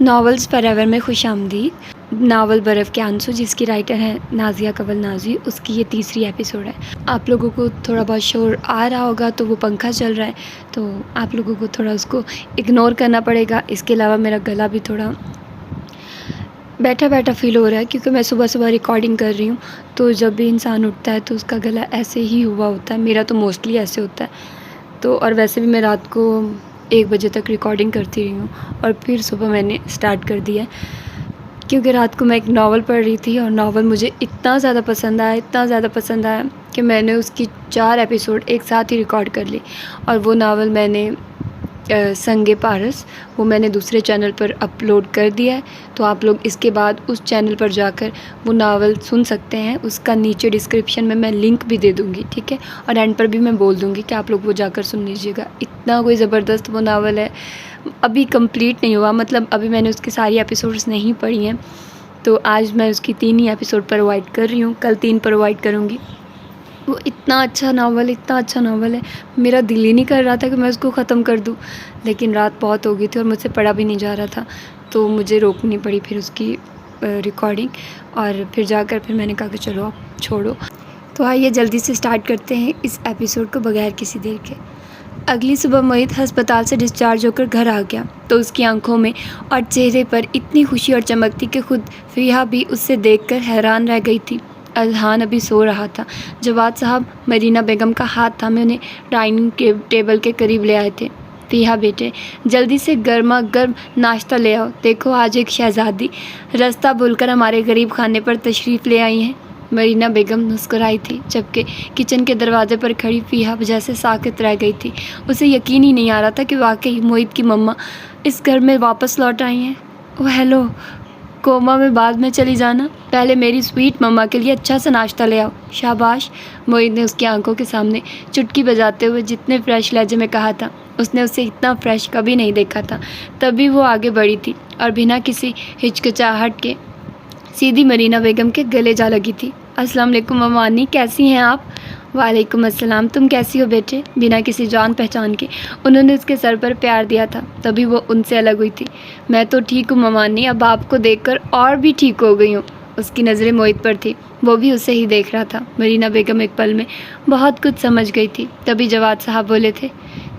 Novels for ever میں خوش آمدید۔ ناول برف کے آنسو جس کی رائٹر ہیں نازیہ کنول نازی، اس کی یہ تیسری ایپیسوڈ ہے۔ آپ لوگوں کو تھوڑا بہت شور آ رہا ہوگا تو وہ پنکھا چل رہا ہے، تو آپ لوگوں کو تھوڑا اس کو اگنور کرنا پڑے گا۔ اس کے علاوہ میرا گلا بھی تھوڑا بیٹھا بیٹھا فیل ہو رہا ہے، کیونکہ میں صبح صبح ریکارڈنگ کر رہی ہوں، تو جب بھی انسان اٹھتا ہے تو اس کا گلا ایسے ہی ہوا ہوتا ہے۔ میرا تو موسٹلی ایسے ہوتا ہے، تو اور ویسے بھی میں رات کو 1 بجے تک ریکارڈنگ کرتی رہی ہوں، اور پھر صبح میں نے اسٹارٹ کر دیا کیونکہ رات کو میں ایک ناول پڑھ رہی تھی، اور ناول مجھے اتنا زیادہ پسند آیا کہ میں نے اس کی 4 ایپیسوڈ ایک ساتھ ہی ریکارڈ کر لی۔ اور وہ ناول میں نے سنگ پارس، وہ میں نے دوسرے چینل پر اپلوڈ کر دیا ہے، تو آپ لوگ اس کے بعد اس چینل پر جا کر وہ ناول سن سکتے ہیں۔ اس کا نیچے ڈسکرپشن میں لنک بھی دے دوں گی، ٹھیک ہے، اور اینڈ پر بھی میں بول دوں گی کہ آپ لوگ وہ جا کر سن لیجیے گا۔ اتنا کوئی زبردست وہ ناول ہے، ابھی کمپلیٹ نہیں ہوا، مطلب ابھی میں نے اس کی ساری ایپیسوڈز نہیں پڑھی ہیں، تو آج میں اس کی 3 ہی ایپیسوڈ پرووائڈ کر رہی ہوں، کل 3 پرووائڈ کروں گی۔ وہ اتنا اچھا ناول ہے، میرا دل ہی نہیں کر رہا تھا کہ میں اس کو ختم کر دوں، لیکن رات بہت ہو گئی تھی اور مجھ سے پڑھا بھی نہیں جا رہا تھا، تو مجھے روکنی پڑی پھر اس کی ریکارڈنگ، اور پھر جا کر پھر میں نے کہا کہ چلو آپ چھوڑو۔ تو آئیے جلدی سے سٹارٹ کرتے ہیں اس ایپیسوڈ کو بغیر کسی دیر کے۔ اگلی صبح موہت ہسپتال سے ڈسچارج ہو کر گھر آ گیا تو اس کی آنکھوں میں اور چہرے پر اتنی خوشی اور چمک تھی کہ خود فیہا بھی اس سے دیکھ کر حیران رہ گئی تھی۔ اذہان ابھی سو رہا تھا۔ جواد صاحب مرینا بیگم کا ہاتھ تھامے انہیں ڈائننگ ٹیبل کے قریب لے آئے تھے۔ فیہا بیٹے، جلدی سے گرما گرم ناشتہ لے آؤ، دیکھو آج ایک شہزادی رستہ بھول کر ہمارے غریب خانے پر تشریف لے آئی ہیں۔ مرینا بیگم مسکرائی تھی، جبکہ کچن کے دروازے پر کھڑی فیہا جیسے ساکت رہ گئی تھی۔ اسے یقین ہی نہیں آ رہا تھا کہ واقعی موہت کی مما اس گھر میں واپس لوٹ آئی ہیں۔ اوہ ہیلو، کوما میں بعد میں چلی جانا، پہلے میری سویٹ مما کے لیے اچھا سا ناشتہ لے آؤ۔ شاباش، موہت نے اس کی آنکھوں کے سامنے چٹکی بجاتے ہوئے جتنے فریش لہجے میں کہا تھا، اس نے اسے اتنا فریش کبھی نہیں دیکھا تھا۔ تبھی وہ آگے بڑھی تھی اور بنا کسی ہچکچاہٹ کے سیدھی مرینا بیگم کے گلے جا لگی تھی۔ السلام علیکم مما انی، کیسی ہیں آپ؟ وعلیکم السلام، تم کیسی ہو بیٹے؟ بنا کسی جان پہچان کے انہوں نے اس کے سر پر پیار دیا تھا، تبھی وہ ان سے الگ ہوئی تھی۔ میں تو ٹھیک ہوں مما انی، اب آپ کو دیکھ کر اور بھی ٹھیک ہو گئی ہوں۔ اس کی نظریں موہت پر تھی، وہ بھی اسے ہی دیکھ رہا تھا۔ مرینا بیگم ایک پل میں بہت کچھ سمجھ گئی تھی۔ تبھی جواد صاحب بولے تھے،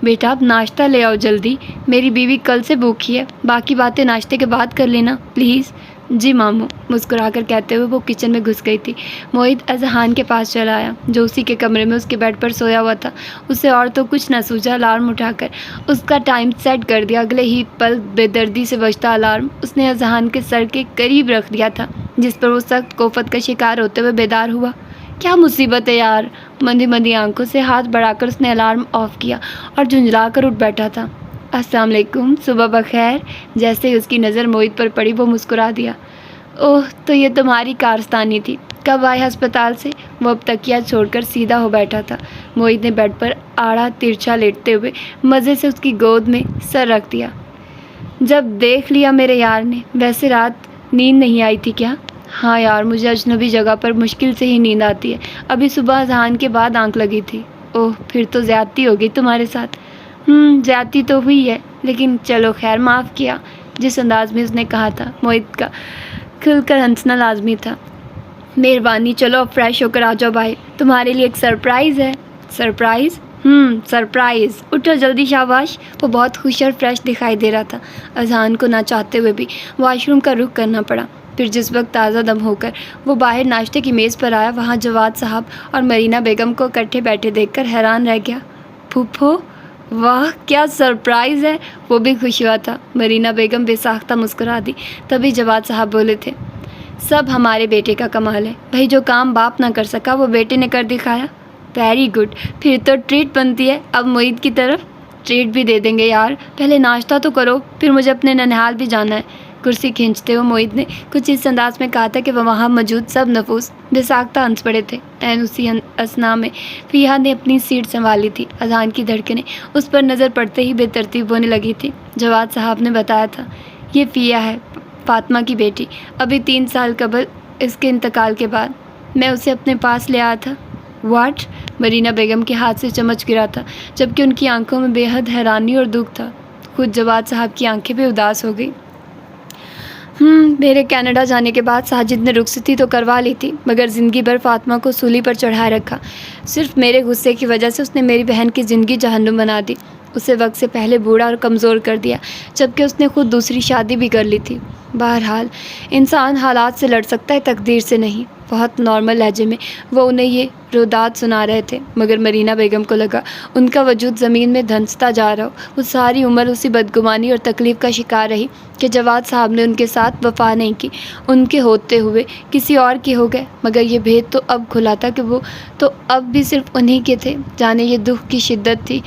بیٹا اب ناشتہ لے آؤ جلدی، میری بیوی کل سے بھوکی ہے، باقی باتیں ناشتے کے بعد کر لینا پلیز۔ جی ماموں، مسکرا کر کہتے ہوئے وہ کچن میں گھس گئی تھی۔ موہت اذہان کے پاس چلا آیا جو اسی کے کمرے میں اس کے بیڈ پر سویا ہوا تھا۔ اسے اور تو کچھ نہ سوجا، الارم اٹھا کر اس کا ٹائم سیٹ کر دیا۔ اگلے ہی پل بے دردی سے بجتا الارم اس نے اذہان کے سر کے قریب رکھ دیا تھا، جس پر وہ سخت کوفت کا شکار ہوتے ہوئے بیدار ہوا۔ کیا مصیبت ہے یار، مندی مندی آنکھوں سے ہاتھ بڑھا کر اس نے الارم آف کیا اور جھنجھلا کر اٹھ بیٹھا تھا۔ السلام علیکم، صبح بخیر۔ جیسے ہی اس کی نظر موہت پر پڑی وہ مسکرا دیا۔ اوہ، تو یہ تمہاری کارستانی تھی، کب آئے ہسپتال سے؟ وہ اب تکیہ چھوڑ کر سیدھا ہو بیٹھا تھا۔ موہت نے بیڈ پر آڑا ترچھا لیٹتے ہوئے مزے سے اس کی گود میں سر رکھ دیا۔ جب دیکھ لیا میرے یار نے، ویسے رات نیند نہیں آئی تھی کیا؟ ہاں یار، مجھے اجنبی جگہ پر مشکل سے ہی نیند آتی ہے، ابھی صبح اذان کے بعد آنکھ لگی تھی۔ اوہ، پھر تو زیادتی ہو گئی تمہارے ساتھ۔ زیادتی تو ہوئی ہے، لیکن چلو خیر، معاف کیا۔ جس انداز میں اس نے کہا تھا، موہت کا کھل کر ہنسنا لازمی تھا۔ مہربانی، چلو اب فریش ہو کر آ جاؤ بھائی، تمہارے لیے ایک سرپرائز ہے۔ سرپرائز؟ سرپرائز، اٹھو جلدی، شاباش۔ وہ بہت خوش اور فریش دکھائی دے رہا تھا۔ اذہان کو نہ چاہتے ہوئے بھی واش روم کا رخ کرنا پڑا۔ پھر جس وقت تازہ دم ہو کر وہ باہر ناشتے کی میز پر آیا، وہاں جواد صاحب اور مرینا بیگم کو اکٹھے بیٹھے دیکھ کر حیران رہ گیا۔ پھوپھو، واہ کیا سرپرائز ہے، وہ بھی خوش ہوا تھا۔ مرینا بیگم بے ساختہ مسکرا دی۔ تبھی جواد صاحب بولے تھے، سب ہمارے بیٹے کا کمال ہے بھائی، جو کام باپ نہ کر سکا وہ بیٹے نے کر دکھایا۔ ویری گڈ، پھر تو ٹریٹ بنتی ہے اب موہت کی طرف۔ ٹریٹ بھی دے دیں گے یار، پہلے ناشتہ تو کرو، پھر مجھے اپنے ننہال بھی جانا ہے۔ کرسی کھینچتے ہوئے موہت نے کچھ اس انداز میں کہا تھا کہ وہاں موجود سب نفوس بے ساختہ ہنس پڑے تھے۔ اسی اثنا میں فیہا نے اپنی سیٹ سنبھالی تھی۔ اذان کی دھڑکنیں اس پر نظر پڑتے ہی بے ترتیب ہونے لگی تھی۔ جواد صاحب نے بتایا تھا، یہ فیہا ہے، فاطمہ کی بیٹی، ابھی 3 سال قبل اس کے انتقال کے بعد میں اسے اپنے پاس لے آیا تھا۔ واٹ؟ مرینا بیگم کے ہاتھ سے چمچ گرا تھا، جبکہ ان کی آنکھوں میں بے حد حیرانی اور دکھ تھا۔ خود جواد صاحب کی آنکھیں بھی اداس ہو گئی۔ میرے کینیڈا جانے کے بعد ساجد نے رخصتی تو کروا لی تھی، مگر زندگی بھر فاطمہ کو سولی پر چڑھائے رکھا۔ صرف میرے غصے کی وجہ سے اس نے میری بہن کی زندگی جہنم بنا دی، اسے وقت سے پہلے بوڑھا اور کمزور کر دیا، جبکہ اس نے خود دوسری شادی بھی کر لی تھی۔ بہرحال انسان حالات سے لڑ سکتا ہے، تقدیر سے نہیں۔ بہت نارمل لہجے میں وہ انہیں یہ روداد سنا رہے تھے، مگر مرینا بیگم کو لگا ان کا وجود زمین میں دھنستا جا رہا ہو۔ وہ ساری عمر اسی بدگمانی اور تکلیف کا شکار رہی کہ جواد صاحب نے ان کے ساتھ وفا نہیں کی، ان کے ہوتے ہوئے کسی اور کے ہو گئے۔ مگر یہ بھید تو اب کھلا تھا کہ وہ تو اب بھی صرف انہی کے تھے۔ جانے یہ دکھ کی شدت تھی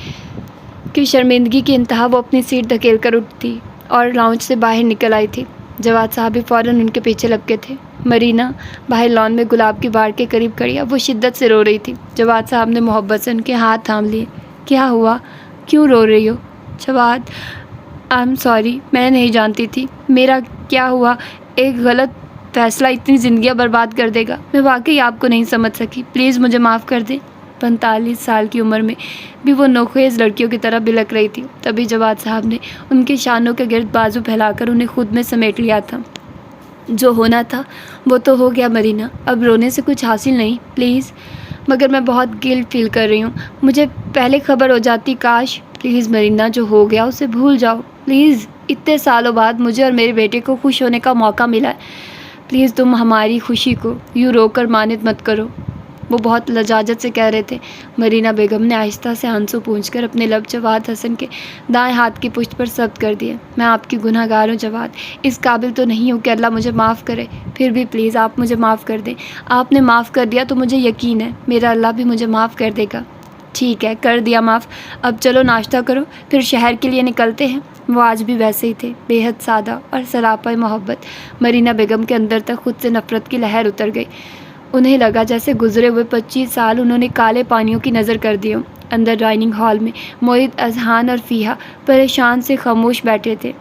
کہ شرمندگی کی انتہا وہ اپنی سیٹ دھکیل کر اٹھتی اور لاؤنج سے باہر نکل آئی تھی۔ جواد صاحب بھی فوراً ان کے پیچھے لپکے تھے۔ مرینا باہر لان میں گلاب کی بار کے قریب کھڑی، اب وہ شدت سے رو رہی تھی۔ جواد صاحب نے محبت سے ان کے ہاتھ تھام لیے۔ کیا ہوا؟ کیوں رو رہی ہو؟ جواد، آئی ایم سوری، میں نہیں جانتی تھی۔ میرا کیا ہوا؟ ایک غلط فیصلہ اتنی زندگیاں برباد کر دے گا۔ میں واقعی آپ کو نہیں سمجھ سکی، پلیز مجھے معاف کر دیں۔ 45 سال کی عمر میں بھی وہ نوخیز لڑکیوں کی طرح بلک رہی تھی۔ تبھی جواد صاحب نے ان کے شانوں کے گرد بازو پھیلا کر انہیں خود میں سمیٹ لیا تھا۔ جو ہونا تھا وہ تو ہو گیا مرینا، اب رونے سے کچھ حاصل نہیں، پلیز۔ مگر میں بہت گلٹ فیل کر رہی ہوں، مجھے پہلے خبر ہو جاتی، کاش۔ پلیز مرینا، جو ہو گیا اسے بھول جاؤ، پلیز۔ اتنے سالوں بعد مجھے اور میرے بیٹے کو خوش ہونے کا موقع ملا ہے، پلیز تم ہماری خوشی کو یوں رو کر مانند مت کرو۔ وہ بہت لجاجت سے کہہ رہے تھے۔ مرینا بیگم نے آہستہ سے آنسو پونچھ کر اپنے لب جواد حسن کے دائیں ہاتھ کی پشت پر ثبت کر دیے۔ میں آپ کی گناہ گار ہوں جواد، اس قابل تو نہیں ہوں کہ اللہ مجھے معاف کرے، پھر بھی پلیز آپ مجھے معاف کر دیں۔ آپ نے معاف کر دیا تو مجھے یقین ہے میرا اللہ بھی مجھے معاف کر دے گا۔ ٹھیک ہے، کر دیا معاف، اب چلو ناشتہ کرو، پھر شہر کے لیے نکلتے ہیں۔ وہ آج بھی ویسے ہی تھے، بے حد سادہ اور سراپا محبت۔ مرینا بیگم کے اندر تک خود سے نفرت کی لہر اتر گئی۔ انہیں لگا جیسے گزرے ہوئے 25 سال انہوں نے کالے پانیوں کی نظر کر دی ہوں۔ اندر ڈائننگ ہال میں موحد، اذہان اور فیہا پریشان سے خاموش بیٹھے تھے۔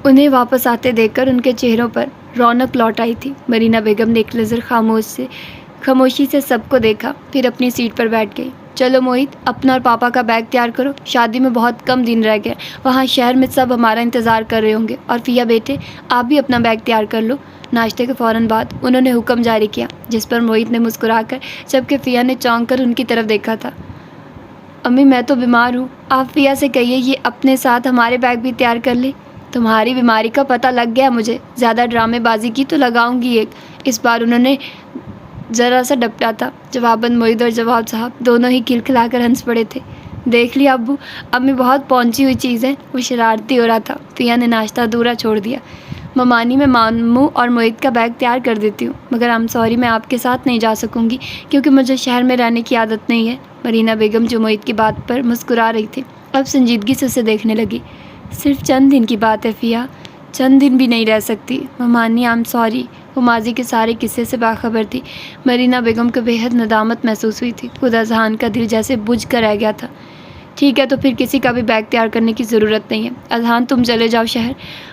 انہیں واپس آتے دیکھ کر ان کے چہروں پر رونق لوٹ آئی تھی۔ مرینا بیگم نے ایک نظر خاموشی سے سب کو دیکھا، پھر اپنی سیٹ پر بیٹھ گئی۔ چلو موحد، اپنا اور پاپا کا بیگ تیار کرو، شادی میں بہت کم دن رہ گئے، وہاں شہر میں سب ہمارا انتظار کر رہے ہوں گے۔ اور فیہا بیٹے، آپ بھی اپنا بیگ تیار کر لو۔ ناشتے کے فوراً بعد انہوں نے حکم جاری کیا، جس پر موحد نے مسکرا کر، جبکہ فیہا نے چونک کر ان کی طرف دیکھا تھا۔ امی، میں تو بیمار ہوں، آپ فیہا سے کہیے یہ اپنے ساتھ ہمارے بیگ بھی تیار کر لے۔ تمہاری بیماری کا پتہ لگ گیا مجھے، زیادہ ڈرامے بازی کی تو لگاؤں گی ایک۔ اس بار انہوں نے ذرا سا ڈپٹا تھا۔ جواباً موحد اور جواد صاحب دونوں ہی کھلکھلا کر ہنس پڑے تھے۔ دیکھ لیا ابو، امی بہت پہنچی ہوئی چیز ہے۔ وہ شرارتی ہو رہا تھا۔ فیہا نے ناشتہ ادھورا چھوڑ دیا۔ ممانی، میں ماموں اور موحد کا بیگ تیار کر دیتی ہوں، مگر آئی ایم سوری میں آپ کے ساتھ نہیں جا سکوں گی کیونکہ مجھے شہر میں رہنے کی عادت نہیں ہے۔ مرینا بیگم جو موحد کی بات پر مسکرا رہی تھی، اب سنجیدگی سے اسے دیکھنے لگی۔ صرف چند دن کی بات ہے فیہا، چند دن بھی نہیں رہ سکتی۔ ممانی، آئی ایم سوری۔ وہ ماضی کے سارے قصے سے باخبر تھی۔ مرینا بیگم کو بے حد ندامت محسوس ہوئی تھی، خود اذہان کا دل جیسے بجھ کر رہ گیا تھا۔ ٹھیک ہے، تو پھر کسی کا بھی بیگ تیار کرنے کی ضرورت نہیں ہے۔ اذہان، تم چلے جاؤ شہر،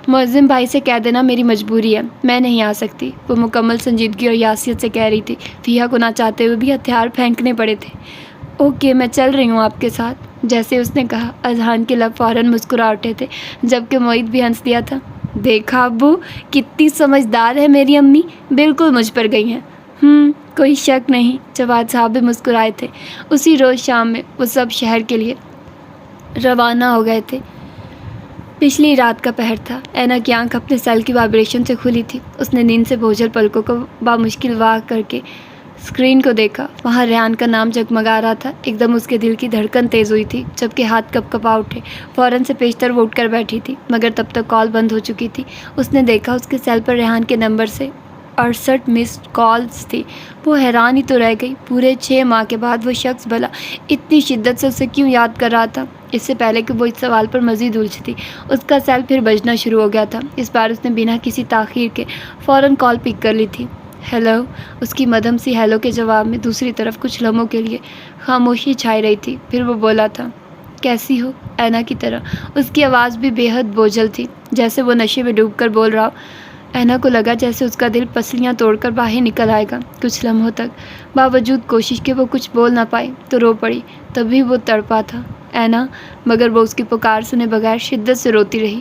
معظم بھائی سے کہہ دینا میری مجبوری ہے، میں نہیں آ سکتی۔ وہ مکمل سنجیدگی اور یاسیت سے کہہ رہی تھی۔ فیہا کو نہ چاہتے ہوئے بھی ہتھیار پھینکنے پڑے تھے۔ اوکے، میں چل رہی ہوں آپ کے ساتھ۔ جیسے اس نے کہا، اذہان کے لب فوراً مسکرا اٹھے تھے، جبکہ موحد بھی ہنس دیا تھا۔ دیکھا ابو، کتنی سمجھدار ہے میری امی، بالکل مجھ پر گئی ہیں۔ کوئی شک نہیں، جواد صاحب بھی مسکرائے تھے۔ اسی روز شام میں وہ سب شہر کے لیے روانہ ہو گئے تھے۔ پچھلی رات کا پہر تھا۔ اینا کی آنکھ اپنے سیل کی وائبریشن سے کھلی تھی۔ اس نے نیند سے بوجھل پلکوں کو بامشکل واہ کر کے اسکرین کو دیکھا۔ وہاں ریحان کا نام جگمگا رہا تھا۔ ایک دم اس کے دل کی دھڑکن تیز ہوئی تھی، جبکہ ہاتھ کپ کپا اٹھے۔ فوراً سے پیشتر وہ اٹھ کر بیٹھی تھی، مگر تب تک کال بند ہو چکی تھی۔ اس نے دیکھا اس کے سیل پر ریحان کے نمبر سے 68 مسڈ کالز تھی۔ وہ حیران ہی تو رہ گئی، پورے 6 ماہ کے بعد وہ شخص بھلا اتنی شدت سے اسے کیوں یاد کر رہا تھا؟ اس سے پہلے کہ وہ اس سوال پر مزید الجھتی، اس کا سیل پھر بجنا شروع ہو گیا تھا۔ اس بار اس نے بنا کسی تاخیر کے فوراً کال پک کر لی تھی۔ ہیلو، اس کی مدھم سی ہیلو کے جواب میں دوسری طرف کچھ لمحوں کے لیے خاموشی چھائی رہی تھی، پھر وہ بولا تھا، کیسی ہو؟ اینا کی طرح اس کی آواز بھی بے حد بوجھل تھی، جیسے وہ نشے میں ڈوب کر بول رہا ہو۔ اینا کو لگا جیسے اس کا دل پسلیاں توڑ کر باہر نکل آئے گا۔ کچھ لمحوں تک باوجود کوشش کے وہ کچھ بول نہ پائی تو رو پڑی۔ تبھی وہ تڑپا تھا، اینا، مگر وہ اس کی پکار سنے بغیر شدت سے روتی رہی۔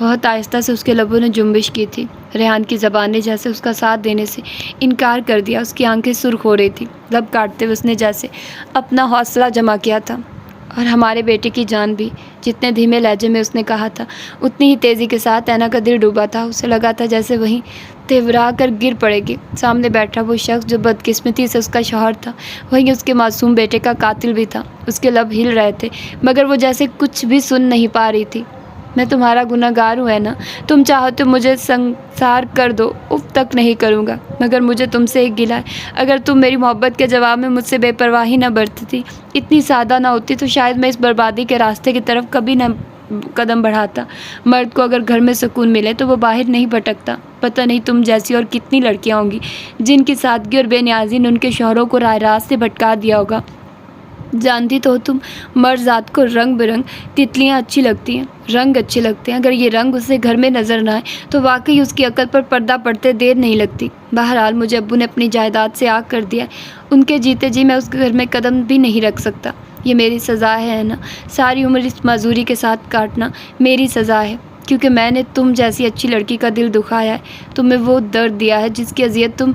بہت آہستہ سے اس کے لبوں نے جنبش کی تھی۔ ریحان کی زبان نے جیسے اس کا ساتھ دینے سے انکار کر دیا۔ اس کی آنکھیں سرخ ہو رہی تھی۔ لب کاٹتے ہوئے اس نے جیسے اپنا حوصلہ جمع کیا تھا۔ اور ہمارے بیٹے کی جان بھی، جتنے دھیمے لہجے میں اس نے کہا تھا اتنی ہی تیزی کے ساتھ اینا کا دل ڈوبا تھا۔ اسے لگا تھا جیسے وہیں تیورا کر گر پڑے گی۔ سامنے بیٹھا وہ شخص جو بدقسمتی سے اس کا شوہر تھا، وہیں اس کے معصوم بیٹے کا قاتل بھی تھا۔ اس کے لب ہل رہے تھے مگر وہ جیسے کچھ بھی سن نہیں پا رہی تھی۔ میں تمہارا گناہ گار ہوں اینا، تم چاہو تو مجھے سنسار کر دو، اف تک نہیں کروں گا، مگر مجھے تم سے ایک گلہ ہے۔ اگر تم میری محبت کے جواب میں مجھ سے بے پرواہی نہ برتتی، اتنی سادہ نہ ہوتی، تو شاید میں اس بربادی کے راستے کی طرف کبھی نہ قدم بڑھاتا۔ مرد کو اگر گھر میں سکون ملے تو وہ باہر نہیں بھٹکتا۔ پتہ نہیں تم جیسی اور کتنی لڑکیاں ہوں گی جن کی سادگی اور بے نیازی نے ان کے شوہروں کو راہ راست سے بھٹکا دیا ہوگا۔ جانتی تو ہو تم، مرد ذات کو رنگ برنگ تتلیاں اچھی لگتی ہیں، رنگ اچھے لگتے ہیں۔ اگر یہ رنگ اسے گھر میں نظر نہ آئے تو واقعی اس کی عقل پر پردہ پڑتے دیر نہیں لگتی۔ بہرحال مجھے ابو نے اپنی جائیداد سے آگ کر دیا ہے، ان کے جیتے جی میں اس گھر میں قدم بھی نہیں رکھ سکتا۔ یہ میری سزا ہے نا، ساری عمر اس معذوری کے ساتھ کاٹنا میری سزا ہے، کیونکہ میں نے تم جیسی اچھی لڑکی کا دل دکھایا ہے، تمہیں وہ درد دیا ہے جس کی اذیت تم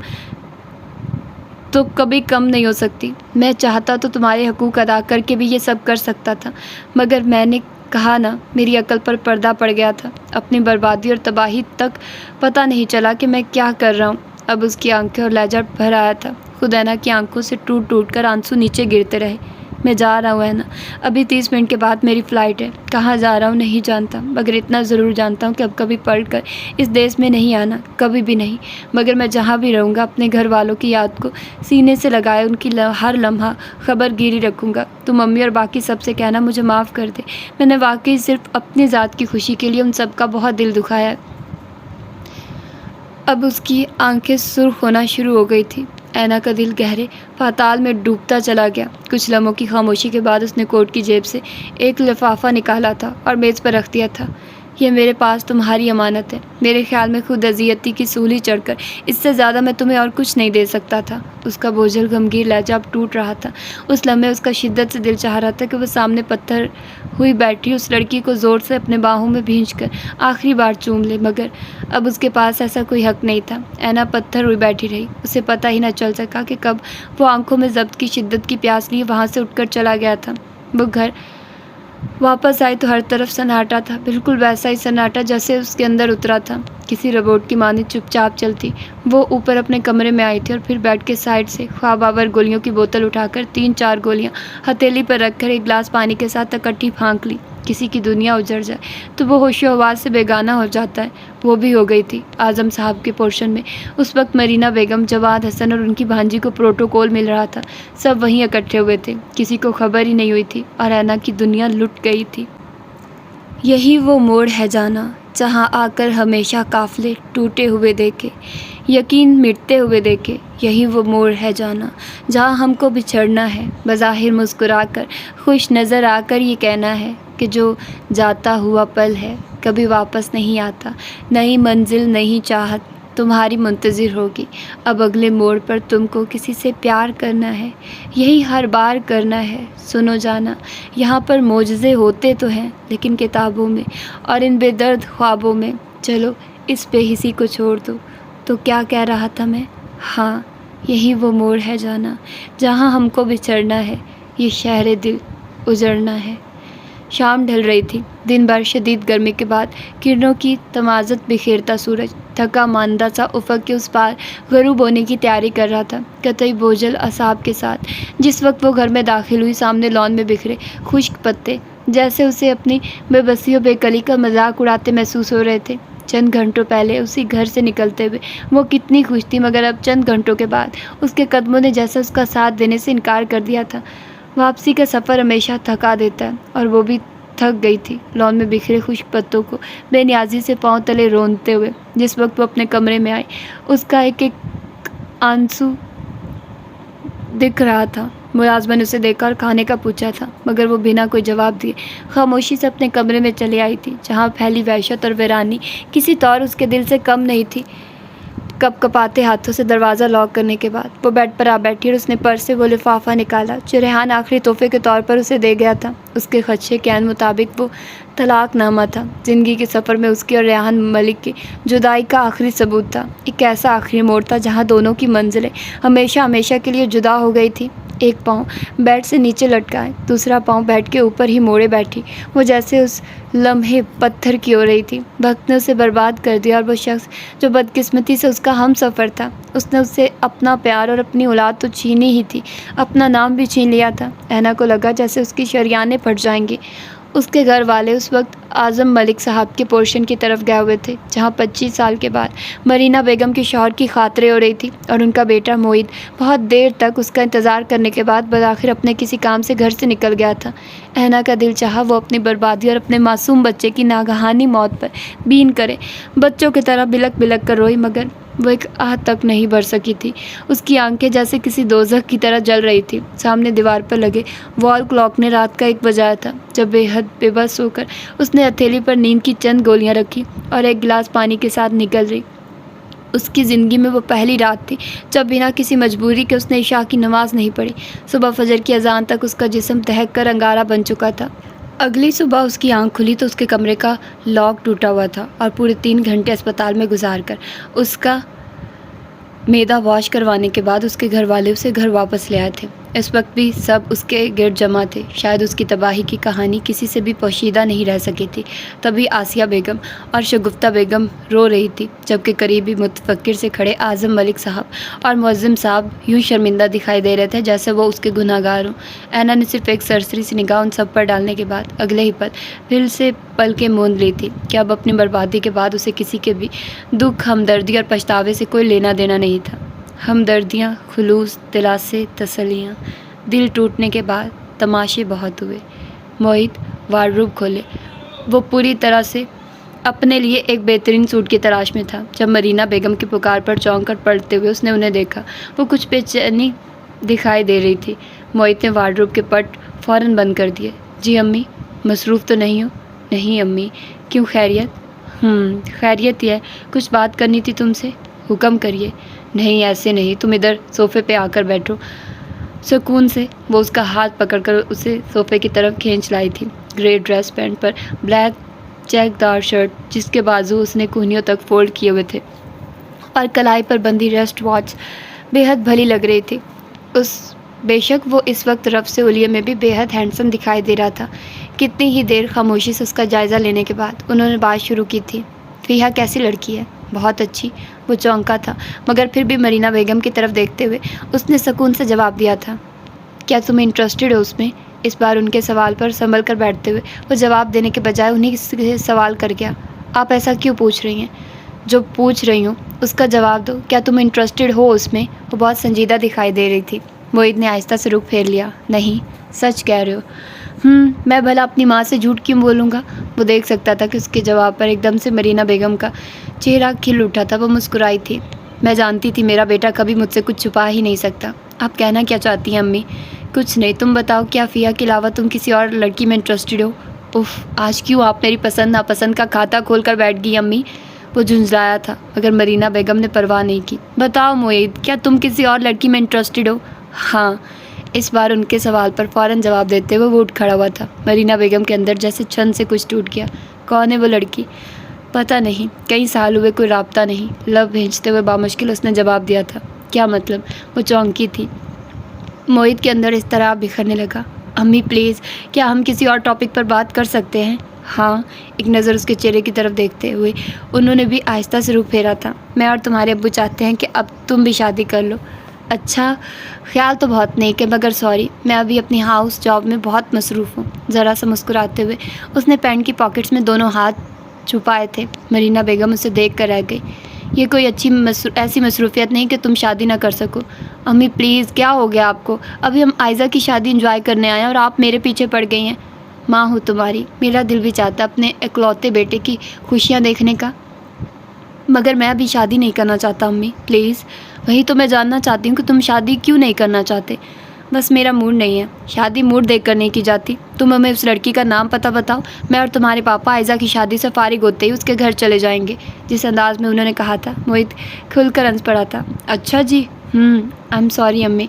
تو کبھی کم نہیں ہو سکتی۔ میں چاہتا تو تمہارے حقوق ادا کر کے بھی یہ سب کر سکتا تھا، مگر میں نے کہا نا، میری عقل پر پردہ پڑ گیا تھا۔ اپنی بربادی اور تباہی تک پتہ نہیں چلا کہ میں کیا کر رہا ہوں۔ اب اس کی آنکھیں اور لہجہ بھر آیا تھا۔ خود اینا کی آنکھوں سے ٹوٹ ٹوٹ کر آنسو نیچے گرتے رہے۔ میں جا رہا ہوں اینا، ابھی 30 منٹ کے بعد میری فلائٹ ہے۔ کہاں جا رہا ہوں نہیں جانتا، مگر اتنا ضرور جانتا ہوں کہ اب کبھی پلٹ کر اس دیس میں نہیں آنا، کبھی بھی نہیں۔ مگر میں جہاں بھی رہوں گا اپنے گھر والوں کی یاد کو سینے سے لگائے ان کی ہر لمحہ خبر گیری رکھوں گا۔ تم امی اور باقی سب سے کہنا مجھے معاف کر دے، میں نے واقعی صرف اپنی ذات کی خوشی کے لیے ان سب کا بہت دل دکھایا ہے۔ اب اس کی آنکھیں سرخ ہونا شروع ہو گئی تھی۔ اینا کا دل گہرے پاتال میں ڈوبتا چلا گیا۔ کچھ لمحوں کی خاموشی کے بعد اس نے کوٹ کی جیب سے ایک لفافہ نکالا تھا اور میز پر رکھ دیا تھا۔ یہ میرے پاس تمہاری امانت ہے۔ میرے خیال میں خود اذیتی کی سولی چڑھ کر اس سے زیادہ میں تمہیں اور کچھ نہیں دے سکتا تھا۔ اس کا بوجھل غمگین لہجہ اب ٹوٹ رہا تھا۔ اس لمحے اس کا شدت سے دل چاہ رہا تھا کہ وہ سامنے پتھر ہوئی بیٹھی اس لڑکی کو زور سے اپنے باہوں میں بھینچ کر آخری بار چوم لے، مگر اب اس کے پاس ایسا کوئی حق نہیں تھا۔ اینا پتھر ہوئی بیٹھی رہی۔ اسے پتہ ہی نہ چل سکا کہ کب وہ آنکھوں میں ضبط کی شدت کی پیاس لیے وہاں سے اٹھ کر چلا گیا تھا۔ وہ گھر واپس آئی تو ہر طرف سناٹا تھا، بالکل ویسا ہی سناٹا جیسے اس کے اندر اترا تھا۔ کسی روبوٹ کی مانند چپ چاپ چلتی وہ اوپر اپنے کمرے میں آئی تھی اور پھر بیڈ کے سائڈ سے خواب آور گولیوں کی بوتل اٹھا کر 3-4 گولیاں ہتھیلی پر رکھ کر ایک گلاس پانی کے ساتھ اکٹھی پھانک لی۔ کسی کی دنیا اجڑ جائے تو وہ ہوش و حواس سے بیگانہ ہو جاتا ہے، وہ بھی ہو گئی تھی۔ اعظم صاحب کے پورشن میں اس وقت مرینا بیگم، جواد حسن اور ان کی بھانجی کو پروٹوکول مل رہا تھا۔ سب وہیں اکٹھے ہوئے تھے، کسی کو خبر ہی نہیں ہوئی تھی اور اینا کی دنیا لٹ گئی تھی۔ یہی وہ موڑ ہے جانا جہاں آ کر ہمیشہ قافلے ٹوٹے ہوئے دیکھے، یقین مٹتے ہوئے دیکھے۔ یہی وہ موڑ ہے جانا جہاں ہم کو بچھڑنا ہے، بظاہر مسکرا کر، خوش نظر آ کر یہ کہنا ہے کہ جو جاتا ہوا پل ہے کبھی واپس نہیں آتا، نئی منزل نئی چاہت تمہاری منتظر ہوگی۔ اب اگلے موڑ پر تم کو کسی سے پیار کرنا ہے، یہی ہر بار کرنا ہے۔ سنو جانا، یہاں پر معجزے ہوتے تو ہیں لیکن کتابوں میں اور ان بے درد خوابوں میں۔ چلو اس بے حسی کو چھوڑ دو۔ تو کیا کہہ رہا تھا میں؟ ہاں، یہی وہ موڑ ہے جانا جہاں ہم کو بچھڑنا ہے، یہ شہر دل اجڑنا ہے۔ شام ڈھل رہی تھی۔ دن بھر شدید گرمی کے بعد کرنوں کی تمازت بکھیرتا سورج تھکا ماندہ سا افق کے اس پار غروب ہونے کی تیاری کر رہا تھا، قطعی بوجھل اعصاب کے ساتھ۔ جس وقت وہ گھر میں داخل ہوئی، سامنے لان میں بکھرے خشک پتے جیسے اسے اپنی بے بسی و بے کلی کا مذاق اڑاتے محسوس ہو رہے تھے۔ چند گھنٹوں پہلے اسی گھر سے نکلتے ہوئے وہ کتنی خوش تھی، مگر اب چند گھنٹوں کے بعد اس کے قدموں نے جیسا اس کا ساتھ دینے سے انکار کر دیا تھا۔ واپسی کا سفر ہمیشہ تھکا دیتا ہے، اور وہ بھی تھک گئی تھی لان میں بکھرے خشک پتوں کو بے نیازی سے پاؤں تلے رونتے ہوئے۔ جس وقت وہ اپنے کمرے میں آئی، اس کا ایک ایک آنسو دکھ رہا تھا۔ ملازمہ نے اسے دیکھا اور کھانے کا پوچھا تھا، مگر وہ بنا کوئی جواب دیے خاموشی سے اپنے کمرے میں چلی آئی تھی، جہاں پھیلی وحشت اور ویرانی کسی طور اس کے دل سے کم نہیں تھی۔ کپ کپاتے ہاتھوں سے دروازہ لاک کرنے کے بعد وہ بیڈ پر آ بیٹھی اور اس نے پرس سے وہ لفافہ نکالا جو ریحان آخری تحفے کے طور پر اسے دے گیا تھا۔ اس کے خدشے کے عین مطابق وہ طلاق نامہ تھا، زندگی کے سفر میں اس کی اور ریحان ملک کی جدائی کا آخری ثبوت تھا، ایک ایسا آخری موڑ تھا جہاں دونوں کی منزلیں ہمیشہ ہمیشہ کے لیے جدا ہو گئی تھی۔ ایک پاؤں بیڈ سے نیچے لٹکائے، دوسرا پاؤں بیڈ کے اوپر ہی موڑے بیٹھی، وہ جیسے اس لمحے پتھر کی ہو رہی تھی۔ وقت نے اسے برباد کر دیا اور وہ شخص جو بدقسمتی سے اس کا ہم سفر تھا، اس نے اس سے اپنا پیار اور اپنی اولاد تو چھینی ہی تھی، اپنا نام بھی چھین لیا تھا۔ اینا کو لگا جیسے اس کی شریانیں پھٹ جائیں گی۔ اس کے گھر والے اس وقت اعظم ملک صاحب کے پورشن کی طرف گئے ہوئے تھے، جہاں 25 سال کے بعد مرینا بیگم کے شوہر کی خاطریں ہو رہی تھی اور ان کا بیٹا معید بہت دیر تک اس کا انتظار کرنے کے بعد بالآخر اپنے کسی کام سے گھر سے نکل گیا تھا۔ اینا کا دل چاہا وہ اپنی بربادی اور اپنے معصوم بچے کی ناگہانی موت پر بین کرے، بچوں کی طرح بلک بلک کر روئی، مگر وہ ایک آہ تک نہیں بھر سکی تھی۔ اس کی آنکھیں جیسے کسی دوزخ کی طرح جل رہی تھی۔ سامنے دیوار پر لگے وال کلاک نے رات کا 1 بجایا تھا جب بے حد بے بس ہو کر اس نے ہتھیلی پر نیند کی چند گولیاں رکھی اور ایک گلاس پانی کے ساتھ نکل رہی۔ اس کی زندگی میں وہ پہلی رات تھی جب بنا کسی مجبوری کے اس نے عشاء کی نماز نہیں پڑھی۔ صبح فجر کی اذان تک اس کا جسم دہک کر انگارہ بن چکا تھا۔ اگلی صبح اس کی آنکھ کھلی تو اس کے کمرے کا لاک ٹوٹا ہوا تھا اور پورے 3 گھنٹے اسپتال میں گزار کر اس کا معدہ واش کروانے کے بعد اس کے گھر والے اسے گھر واپس لے آئے تھے۔ اس وقت بھی سب اس کے گرد جمع تھے، شاید اس کی تباہی کی کہانی کسی سے بھی پوشیدہ نہیں رہ سکی تھی۔ تبھی آسیہ بیگم اور شگفتہ بیگم رو رہی تھی، جبکہ قریبی متفکر سے کھڑے اعظم ملک صاحب اور معظم صاحب یوں شرمندہ دکھائی دے رہے تھے جیسے وہ اس کے گناہ گار ہوں۔ اینا نے صرف ایک سرسری سی نگاہ ان سب پر ڈالنے کے بعد اگلے ہی پل پھر سے پلکیں موند لی تھی کہ اب اپنی بربادی کے بعد اسے کسی کے بھی دکھ، ہمدردی اور پچھتاوے سے کوئی لینا دینا نہیں تھا۔ ہمدردیاں، خلوص، دلاسے، تسلیاں، دل ٹوٹنے کے بعد تماشے بہت ہوئے۔ معید وارڈروب کھولے، وہ پوری طرح سے اپنے لیے ایک بہترین سوٹ کی تلاش میں تھا۔ جب مرینا بیگم کی پکار پر چونک کر پلٹتے ہوئے اس نے انہیں دیکھا، وہ کچھ بے چینی دکھائی دے رہی تھی۔ معید نے وارڈروب کے پٹ فوراً بند کر دیے۔ جی امی، مصروف تو نہیں ہو؟ نہیں امی، کیوں، خیریت؟ خیریت ہی ہے، کچھ بات کرنی تھی تم سے۔ حکم کریے۔ نہیں ایسے نہیں، تم ادھر صوفے پہ آ کر بیٹھو سکون سے۔ وہ اس کا ہاتھ پکڑ کر اسے صوفے کی طرف کھینچ لائی تھی۔ گرے ڈریس پینٹ پر بلیک چیک دار شرٹ جس کے بازو اس نے کہنیوں تک فولڈ کیے ہوئے تھے اور کلائی پر بندھی ریسٹ واچ بے حد بھلی لگ رہی تھی۔ بے شک وہ اس وقت رفس الیہ میں بھی بے حد ہینڈسم دکھائی دے رہا تھا۔ کتنی ہی دیر خاموشی سے اس کا جائزہ لینے کے بعد انہوں نے بات شروع کی تھی۔ فیہا کیسی لڑکی ہے؟ بہت اچھی۔ وہ چونکا تھا، مگر پھر بھی مرینا بیگم کی طرف دیکھتے ہوئے اس نے سکون سے جواب دیا تھا۔ کیا تم انٹرسٹڈ ہو اس میں؟ اس بار ان کے سوال پر سنبھل کر بیٹھتے ہوئے وہ جواب دینے کے بجائے انہیں سے سوال کر گیا۔ آپ ایسا کیوں پوچھ رہی ہیں؟ جو پوچھ رہی ہوں اس کا جواب دو۔ کیا تم انٹرسٹڈ ہو اس میں؟ وہ بہت سنجیدہ دکھائی دے رہی تھی۔ معید نے آہستہ سے رخ پھیر لیا۔ نہیں، سچ کہہ رہے ہو؟ میں بھلا اپنی ماں سے جھوٹ کیوں بولوں گا؟ وہ دیکھ سکتا تھا کہ اس کے جواب پر ایک دم سے مرینا بیگم کا چہرہ کھل اٹھا تھا۔ وہ مسکرائی تھی۔ میں جانتی تھی میرا بیٹا کبھی مجھ سے کچھ چھپا ہی نہیں سکتا۔ آپ کہنا کیا چاہتی ہیں امی؟ کچھ نہیں، تم بتاؤ، کیا فیہا کے علاوہ تم کسی اور لڑکی میں انٹرسٹڈ ہو؟ اف، آج کیوں آپ میری پسند ناپسند کا کھاتا کھول کر بیٹھ گئی امی؟ وہ جھنجھلایا تھا، مگر مرینا بیگم نے پرواہ نہیں کی۔ بتاؤ معید، کیا تم کسی اور لڑکی میں انٹرسٹڈ ہو؟ ہاں۔ اس بار ان کے سوال پر فوراً جواب دیتے ہوئے وہ اٹھ کھڑا ہوا تھا۔ مرینا بیگم کے اندر جیسے چھن سے کچھ ٹوٹ گیا۔ کون ہے وہ لڑکی؟ پتہ نہیں، کئی سال ہوئے کوئی رابطہ نہیں، لب بھینچتے ہوئے بامشکل اس نے جواب دیا تھا۔ کیا مطلب؟ وہ چونکی تھی۔ معید کے اندر اس طرح بکھرنے لگا۔ امی پلیز، کیا ہم کسی اور ٹاپک پر بات کر سکتے ہیں؟ ہاں۔ ایک نظر اس کے چہرے کی طرف دیکھتے ہوئے انہوں نے بھی آہستہ سے رخ پھیرا تھا۔ میں اور تمہارے ابو چاہتے ہیں کہ اب تم بھی شادی کر لو۔ اچھا، خیال تو بہت نیک ہے، مگر سوری، میں ابھی اپنی ہاؤس جاب میں بہت مصروف ہوں۔ ذرا سا مسکراتے ہوئے اس نے پینٹ کی پاکٹس میں دونوں ہاتھ چھپائے تھے۔ مرینا بیگم اسے دیکھ کر رہ گئی۔ یہ کوئی ایسی مصروفیت نہیں کہ تم شادی نہ کر سکو۔ امی پلیز، کیا ہو گیا آپ کو؟ ابھی ہم آئزہ کی شادی انجوائے کرنے آئے ہیں اور آپ میرے پیچھے پڑ گئی ہیں۔ ماں ہوں تمہاری، میرا دل بھی چاہتا اپنے اکلوتے بیٹے کی خوشیاں دیکھنے کا، مگر میں ابھی شادی نہیں کرنا چاہتا امی، پلیز۔ وہی تو میں جاننا چاہتی ہوں کہ تم شادی کیوں نہیں کرنا چاہتے۔ بس میرا موڈ نہیں ہے. شادی موڈ دیکھ کر نہیں کی جاتی. تم ہمیں اس لڑکی کا نام پتہ بتاؤ. میں اور تمہارے پاپا عائزہ کی شادی سے فارغ ہوتے ہی اس کے گھر چلے جائیں گے. جس انداز میں انہوں نے کہا تھا موہت کھل کر ہنس پڑا تھا. اچھا جی. آئی ایم سوری امی.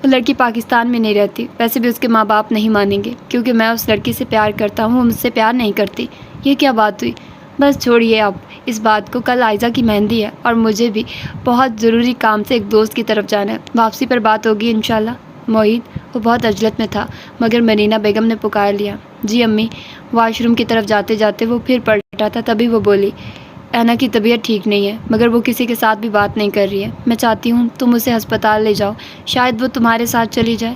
وہ لڑکی پاکستان میں نہیں رہتی. ویسے بھی اس کے ماں باپ نہیں مانیں گے کیونکہ میں اس لڑکی سے پیار کرتا ہوں. وہ مجھ سے پیار نہیں کرتی. یہ کیا بات ہوئی؟ بس چھوڑیے آپ اس بات کو. کل عائزہ کی مہندی ہے اور مجھے بھی بہت ضروری کام سے ایک دوست کی طرف جانا ہے. واپسی پر بات ہوگی انشاءاللہ. موہت وہ بہت عجلت میں تھا مگر مرینا بیگم نے پکار لیا. جی امی. واش روم کی طرف جاتے جاتے وہ پھر پلٹا تھا. تبھی وہ بولی اینا کی طبیعت ٹھیک نہیں ہے مگر وہ کسی کے ساتھ بھی بات نہیں کر رہی ہے. میں چاہتی ہوں تم اسے ہسپتال لے جاؤ. شاید وہ تمہارے ساتھ چلی جائے.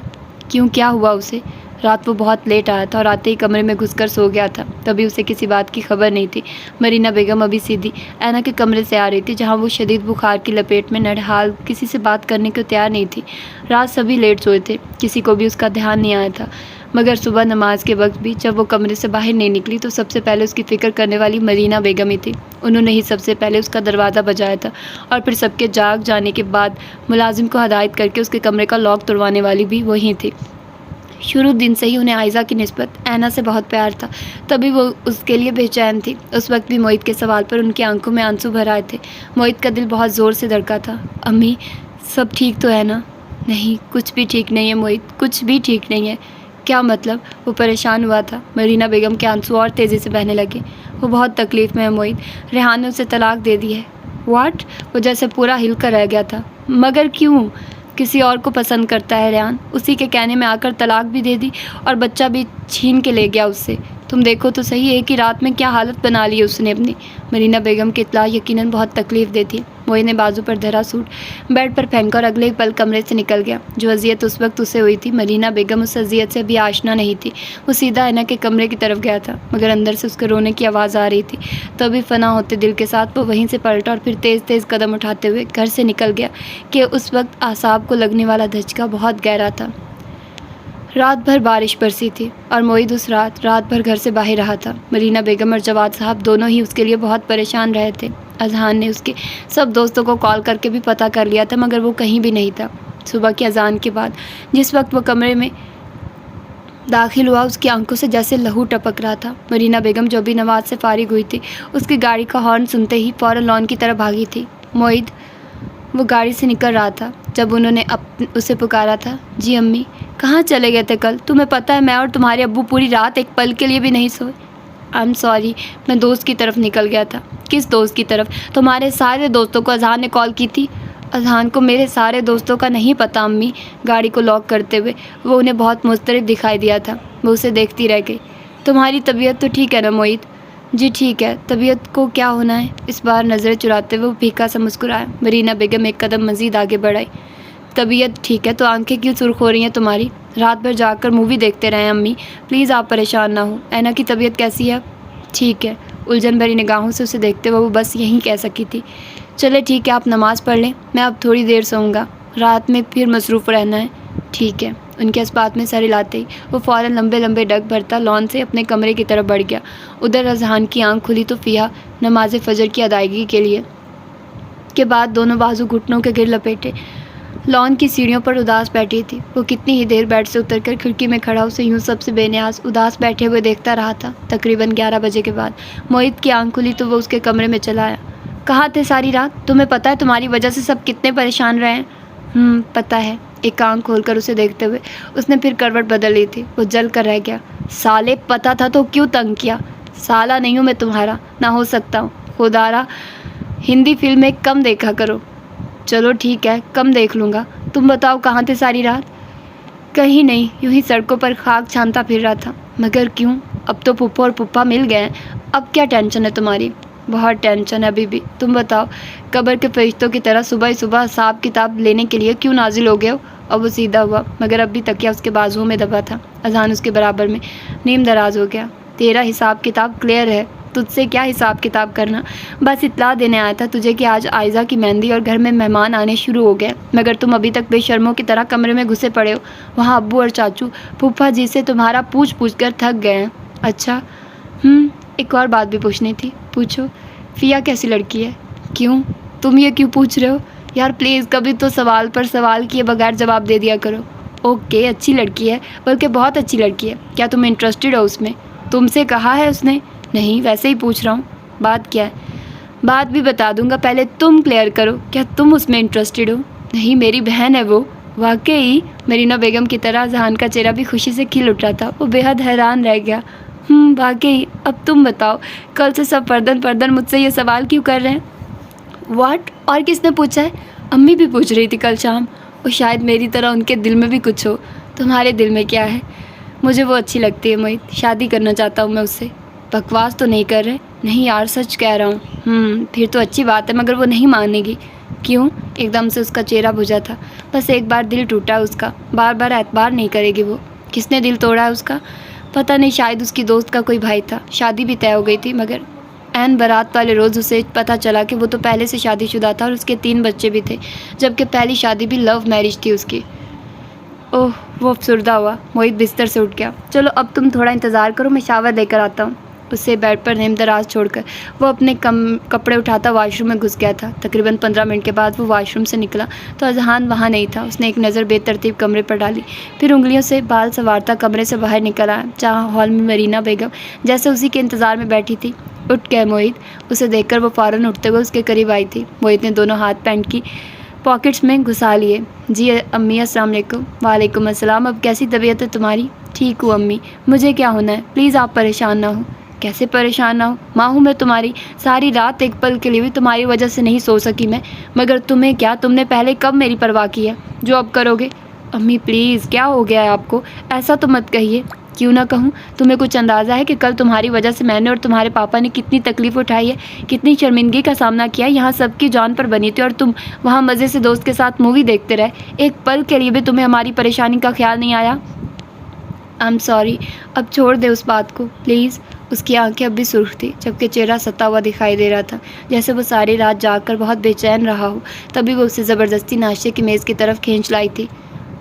کیوں کیا ہوا اسے؟ رات وہ بہت لیٹ آیا تھا اور آتے ہی کمرے میں گھس کر سو گیا تھا. تبھی اسے کسی بات کی خبر نہیں تھی. مرینا بیگم ابھی سیدھی اینا کے کمرے سے آ رہی تھی جہاں وہ شدید بخار کی لپیٹ میں نڈھال کسی سے بات کرنے کو تیار نہیں تھی. رات سبھی لیٹ سوئے تھے. کسی کو بھی اس کا دھیان نہیں آیا تھا مگر صبح نماز کے وقت بھی جب وہ کمرے سے باہر نہیں نکلی تو سب سے پہلے اس کی فکر کرنے والی مرینا بیگم ہی تھی. انہوں نے ہی سب سے پہلے اس کا دروازہ بجایا تھا اور پھر سب کے جاگ جانے کے بعد ملازم کو ہدایت کر کے اس کے کمرے کا لاک توڑوانے والی بھی وہی تھی. شروع دن سے ہی انہیں عائزہ کی نسبت اینا سے بہت پیار تھا. تبھی وہ اس کے لیے بے چین تھی. اس وقت بھی موہت کے سوال پر ان کی آنکھوں میں آنسو بھر آئے تھے. موہت کا دل بہت زور سے دھڑکا تھا. امی سب ٹھیک تو ہے نا؟ نہیں کچھ بھی ٹھیک نہیں ہے موہت. کچھ بھی ٹھیک نہیں ہے. کیا مطلب؟ وہ پریشان ہوا تھا. مرینا بیگم کے آنسو اور تیزی سے بہنے لگے. وہ بہت تکلیف میں ہے موہت. ریحان نے اسے طلاق دے دی ہے. واٹ؟ وہ جیسے پورا ہل کر رہ گیا تھا. مگر کیوں؟ کسی اور کو پسند کرتا ہے ریحان. اسی کے کہنے میں آ کر طلاق بھی دے دی اور بچہ بھی چھین کے لے گیا اس سے. تم دیکھو تو صحیح ایک ہی رات میں کیا حالت بنا لی ہے اس نے اپنی. مرینا بیگم کی اطلاع یقیناً بہت تکلیف دیتی ہے. موہت نے بازو پر دھرا سوٹ بیڈ پر پھینکا اور اگلے پل کمرے سے نکل گیا. جو اذیت اس وقت اسے ہوئی تھی مرینا بیگم اس اذیت سے ابھی آشنا نہیں تھی. وہ سیدھا اینا کے کمرے کی طرف گیا تھا مگر اندر سے اس کے رونے کی آواز آ رہی تھی. تبھی فنا ہوتے دل کے ساتھ وہ وہیں سے پلٹا اور پھر تیز تیز قدم اٹھاتے ہوئے گھر سے نکل گیا کہ اس وقت اعصاب کو لگنے والا دھچکا بہت گہرا تھا. رات بھر بارش برسی تھی اور موہت اس رات بھر گھر سے باہر رہا تھا. مرینا بیگم اور جواد صاحب دونوں ہی اس کے لیے بہت پریشان رہے تھے. اذہان نے اس کے سب دوستوں کو کال کر کے بھی پتہ کر لیا تھا مگر وہ کہیں بھی نہیں تھا. صبح کی اذان کے بعد جس وقت وہ کمرے میں داخل ہوا اس کی آنکھوں سے جیسے لہو ٹپک رہا تھا. مرینا بیگم جو بھی نماز سے فارغ ہوئی تھی اس کی گاڑی کا ہارن سنتے ہی فوراً لان کی طرف بھاگی تھی. موہت وہ گاڑی سے نکل رہا تھا جب انہوں نے اسے پکارا تھا. جی امی. کہاں چلے گئے تھے کل؟ تمہیں پتہ ہے میں اور تمہارے ابو پوری رات ایک پل کے لیے بھی نہیں سوئے. I am sorry. میں دوست کی طرف نکل گیا تھا. کس دوست کی طرف؟ تمہارے سارے دوستوں کو اذہان نے کال کی تھی. اذہان کو میرے سارے دوستوں کا نہیں پتہ امی. گاڑی کو لاک کرتے ہوئے وہ انہیں بہت مضطرب دکھائی دیا تھا. وہ اسے دیکھتی رہ گئی. تمہاری طبیعت تو ٹھیک ہے نا موہت؟ جی ٹھیک ہے. طبیعت کو کیا ہونا ہے؟ اس بار نظریں چراتے ہوئے وہ پھیکا سا مسکرایا. مرینا بیگم ایک قدم مزید آگے بڑھائی. طبیعت ٹھیک ہے تو آنکھیں کیوں سرخ ہو رہی ہیں تمہاری؟ رات بھر جا کر مووی دیکھتے رہے امی. پلیز آپ پریشان نہ ہو. اینا کی طبیعت کیسی ہے؟ ٹھیک ہے. الجھن بھری نگاہوں سے اسے دیکھتے ہوئے وہ بس یہی کہہ سکی تھی. چلے ٹھیک ہے آپ نماز پڑھ لیں. میں اب تھوڑی دیر سوؤں گا. رات میں پھر مصروف رہنا ہے. ٹھیک ہے. ان کے اس بات میں سر ہلاتے ہی وہ فوراً لمبے لمبے ڈگ بھرتا لان سے اپنے کمرے کی طرف بڑھ گیا. ادھر اذہان کی آنکھ کھلی تو فیا نماز فجر کی ادائیگی کے بعد دونوں بازو گھٹنوں کے گر لپیٹے لان کی سیڑھیوں پر اداس بیٹھی تھی. وہ کتنی ہی دیر بیڈ سے اتر کر کھڑکی میں کھڑا اسے یوں سب سے بے نیاز اداس بیٹھے ہوئے دیکھتا رہا تھا. تقریباً 11 بجے کے بعد موہت کی آنکھ کھلی تو وہ اس کے کمرے میں چلا آیا. کہاں تھے ساری رات؟ تمہیں پتہ ہے تمہاری وجہ سے سب کتنے پریشان رہے ہیں؟ پتہ ہے. ایک آنکھ کھول کر اسے دیکھتے ہوئے اس نے پھر کروٹ بدل لی تھی. وہ جل کر رہ گیا. سالے پتہ تھا تو کیوں تنگ کیا؟ سالہ نہیں ہوں میں تمہارا. نہ ہو سکتا ہوں. خدارا ہندی فلمیں کم دیکھا کرو. چلو ٹھیک ہے کم دیکھ لوں گا. تم بتاؤ کہاں تھے ساری رات؟ کہیں نہیں. یوں ہی سڑکوں پر خاک چھانتا پھر رہا تھا. مگر کیوں؟ اب تو پھپھو اور پھپھا مل گئے ہیں. اب کیا ٹینشن ہے تمہاری؟ بہت ٹینشن ہے ابھی بھی. تم بتاؤ قبر کے فرشتوں کی طرح صبح ہی صبح حساب کتاب لینے کے لیے کیوں نازل ہو گئے ہو؟ اور وہ سیدھا ہوا مگر اب بھی تکیہ اس کے بازوؤں میں دبا تھا. اذہان اس کے برابر میں نیم دراز ہو گیا. تیرا حساب کتاب کلیئر ہے. تجھ سے کیا حساب کتاب کرنا؟ بس اطلاع دینے آیا تھا تجھے کہ آج عائزہ کی مہندی اور گھر میں مہمان آنے شروع ہو گئے. مگر تم ابھی تک بے شرموں کی طرح کمرے میں گھسے پڑے ہو. وہاں ابو اور چاچو پھوپھا جی سے تمہارا پوچھ کر تھک گئے ہیں. اچھا. ایک اور بات بھی پوچھنی تھی. پوچھو. فیا کیسی لڑکی ہے؟ کیوں؟ تم یہ کیوں پوچھ رہے ہو؟ یار پلیز کبھی تو سوال پر سوال کیے بغیر جواب دے دیا کرو. اوکے اچھی لڑکی ہے، بلکہ بہت اچھی لڑکی ہے، کیا تم انٹرسٹڈ ہو اس میں؟ تم سے کہا ہے اس نے؟ نہیں، ویسے ہی پوچھ رہا ہوں، بات کیا ہے؟ بات بھی بتا دوں گا، پہلے تم کلیئر کرو، کیا تم اس میں انٹرسٹڈ ہو؟ نہیں، میری بہن ہے وہ۔ واقعی؟ مرینا بیگم کی طرح ذہان کا چہرہ بھی خوشی سے کھل اٹھا تھا، وہ بے حد حیران رہ گیا۔ واقعی؟ اب تم بتاؤ، کل سے سب پردن مجھ سے یہ سوال کیوں کر رہے ہیں؟ واٹ؟ اور کس نے پوچھا ہے؟ امی بھی پوچھ رہی تھی کل شام، اور شاید میری طرح ان کے دل میں بھی کچھ ہو۔ تمہارے دل میں کیا ہے؟ مجھے وہ اچھی لگتی ہے موہت، شادی کرنا چاہتا ہوں میں اس سے۔ بکواس تو نہیں کر رہے؟ نہیں یار، سچ کہہ رہا ہوں۔ پھر تو اچھی بات ہے، مگر وہ نہیں مانے گی۔ کیوں؟ ایک دم سے اس کا چہرہ بجھا تھا۔ بس ایک بار دل ٹوٹا اس کا، بار بار اعتبار نہیں کرے گی وہ۔ کس نے دل توڑا ہے اس کا؟ پتہ نہیں، شاید اس کی دوست کا کوئی بھائی تھا۔ شادی بھی طے ہو گئی تھی، مگر عین بارات والے روز اسے پتہ چلا کہ وہ تو پہلے سے شادی شدہ تھا اور اس کے 3 بچے بھی تھے، جبکہ پہلی شادی بھی لو میرج تھی اس کی۔ اوہ، وہ افسردہ ہوا۔ موہت بستر سے اٹھ گیا۔ چلو اب تم تھوڑا انتظار کرو، میں شاور لے کر آتا ہوں۔ اسے بیڈ پر نیم دراز چھوڑ کر وہ اپنے کپڑے اٹھاتا واش روم میں گھس گیا تھا۔ تقریباً 15 منٹ کے بعد وہ واش روم سے نکلا تو اذہان وہاں نہیں تھا۔ اس نے ایک نظر بے ترتیب کمرے پر ڈالی، پھر انگلیوں سے بال سنوارتا کمرے سے باہر نکل آیا، جہاں ہال میں مرینا بیگم جیسے اسی کے انتظار میں بیٹھی تھی۔ اٹھ گئے موہت؟ اسے دیکھ کر وہ فوراً اٹھتے ہوئے اس کے قریب آئی تھی۔ موہت نے دونوں ہاتھ پینٹ کی پاکٹس میں گھسا لیے۔ جی امی، السلام علیکم۔ وعلیکم السلام۔ اب کیسی طبیعت ہے تمہاری؟ ٹھیک ہوں امی۔ مجھے کیا ہونا ہے؟ پلیز آپ پریشان نہ ہوں۔ کیسے پریشان نہ ہوں؟ ماں ہوں میں تمہاری، ساری رات ایک پل کے لیے بھی تمہاری وجہ سے نہیں سو سکی میں، مگر تمہیں کیا، تم نے پہلے کب میری پرواہ کی ہے جو اب کرو گے؟ امی پلیز، کیا ہو گیا ہے آپ کو؟ ایسا تو مت کہیے۔ کیوں نہ کہوں؟ تمہیں کچھ اندازہ ہے کہ کل تمہاری وجہ سے میں نے اور تمہارے پاپا نے کتنی تکلیف اٹھائی ہے، کتنی شرمندگی کا سامنا کیا؟ یہاں سب کی جان پر بنی تھی اور تم وہاں مزے سے دوست کے ساتھ مووی دیکھتے رہے، ایک پل کے لیے بھی تمہیں ہماری پریشانی کا خیال نہیں آیا؟ آئی ایم سوری، اب چھوڑ دے اس بات کو پلیز۔ اس کی آنکھیں اب بھی سرخ تھی، جبکہ چہرہ ستا ہوا دکھائی دے رہا تھا، جیسے وہ ساری رات جاگ کر بہت بے چین رہا ہو۔ تبھی وہ اسے زبردستی ناشتے کی میز کی طرف کھینچ لائی تھی۔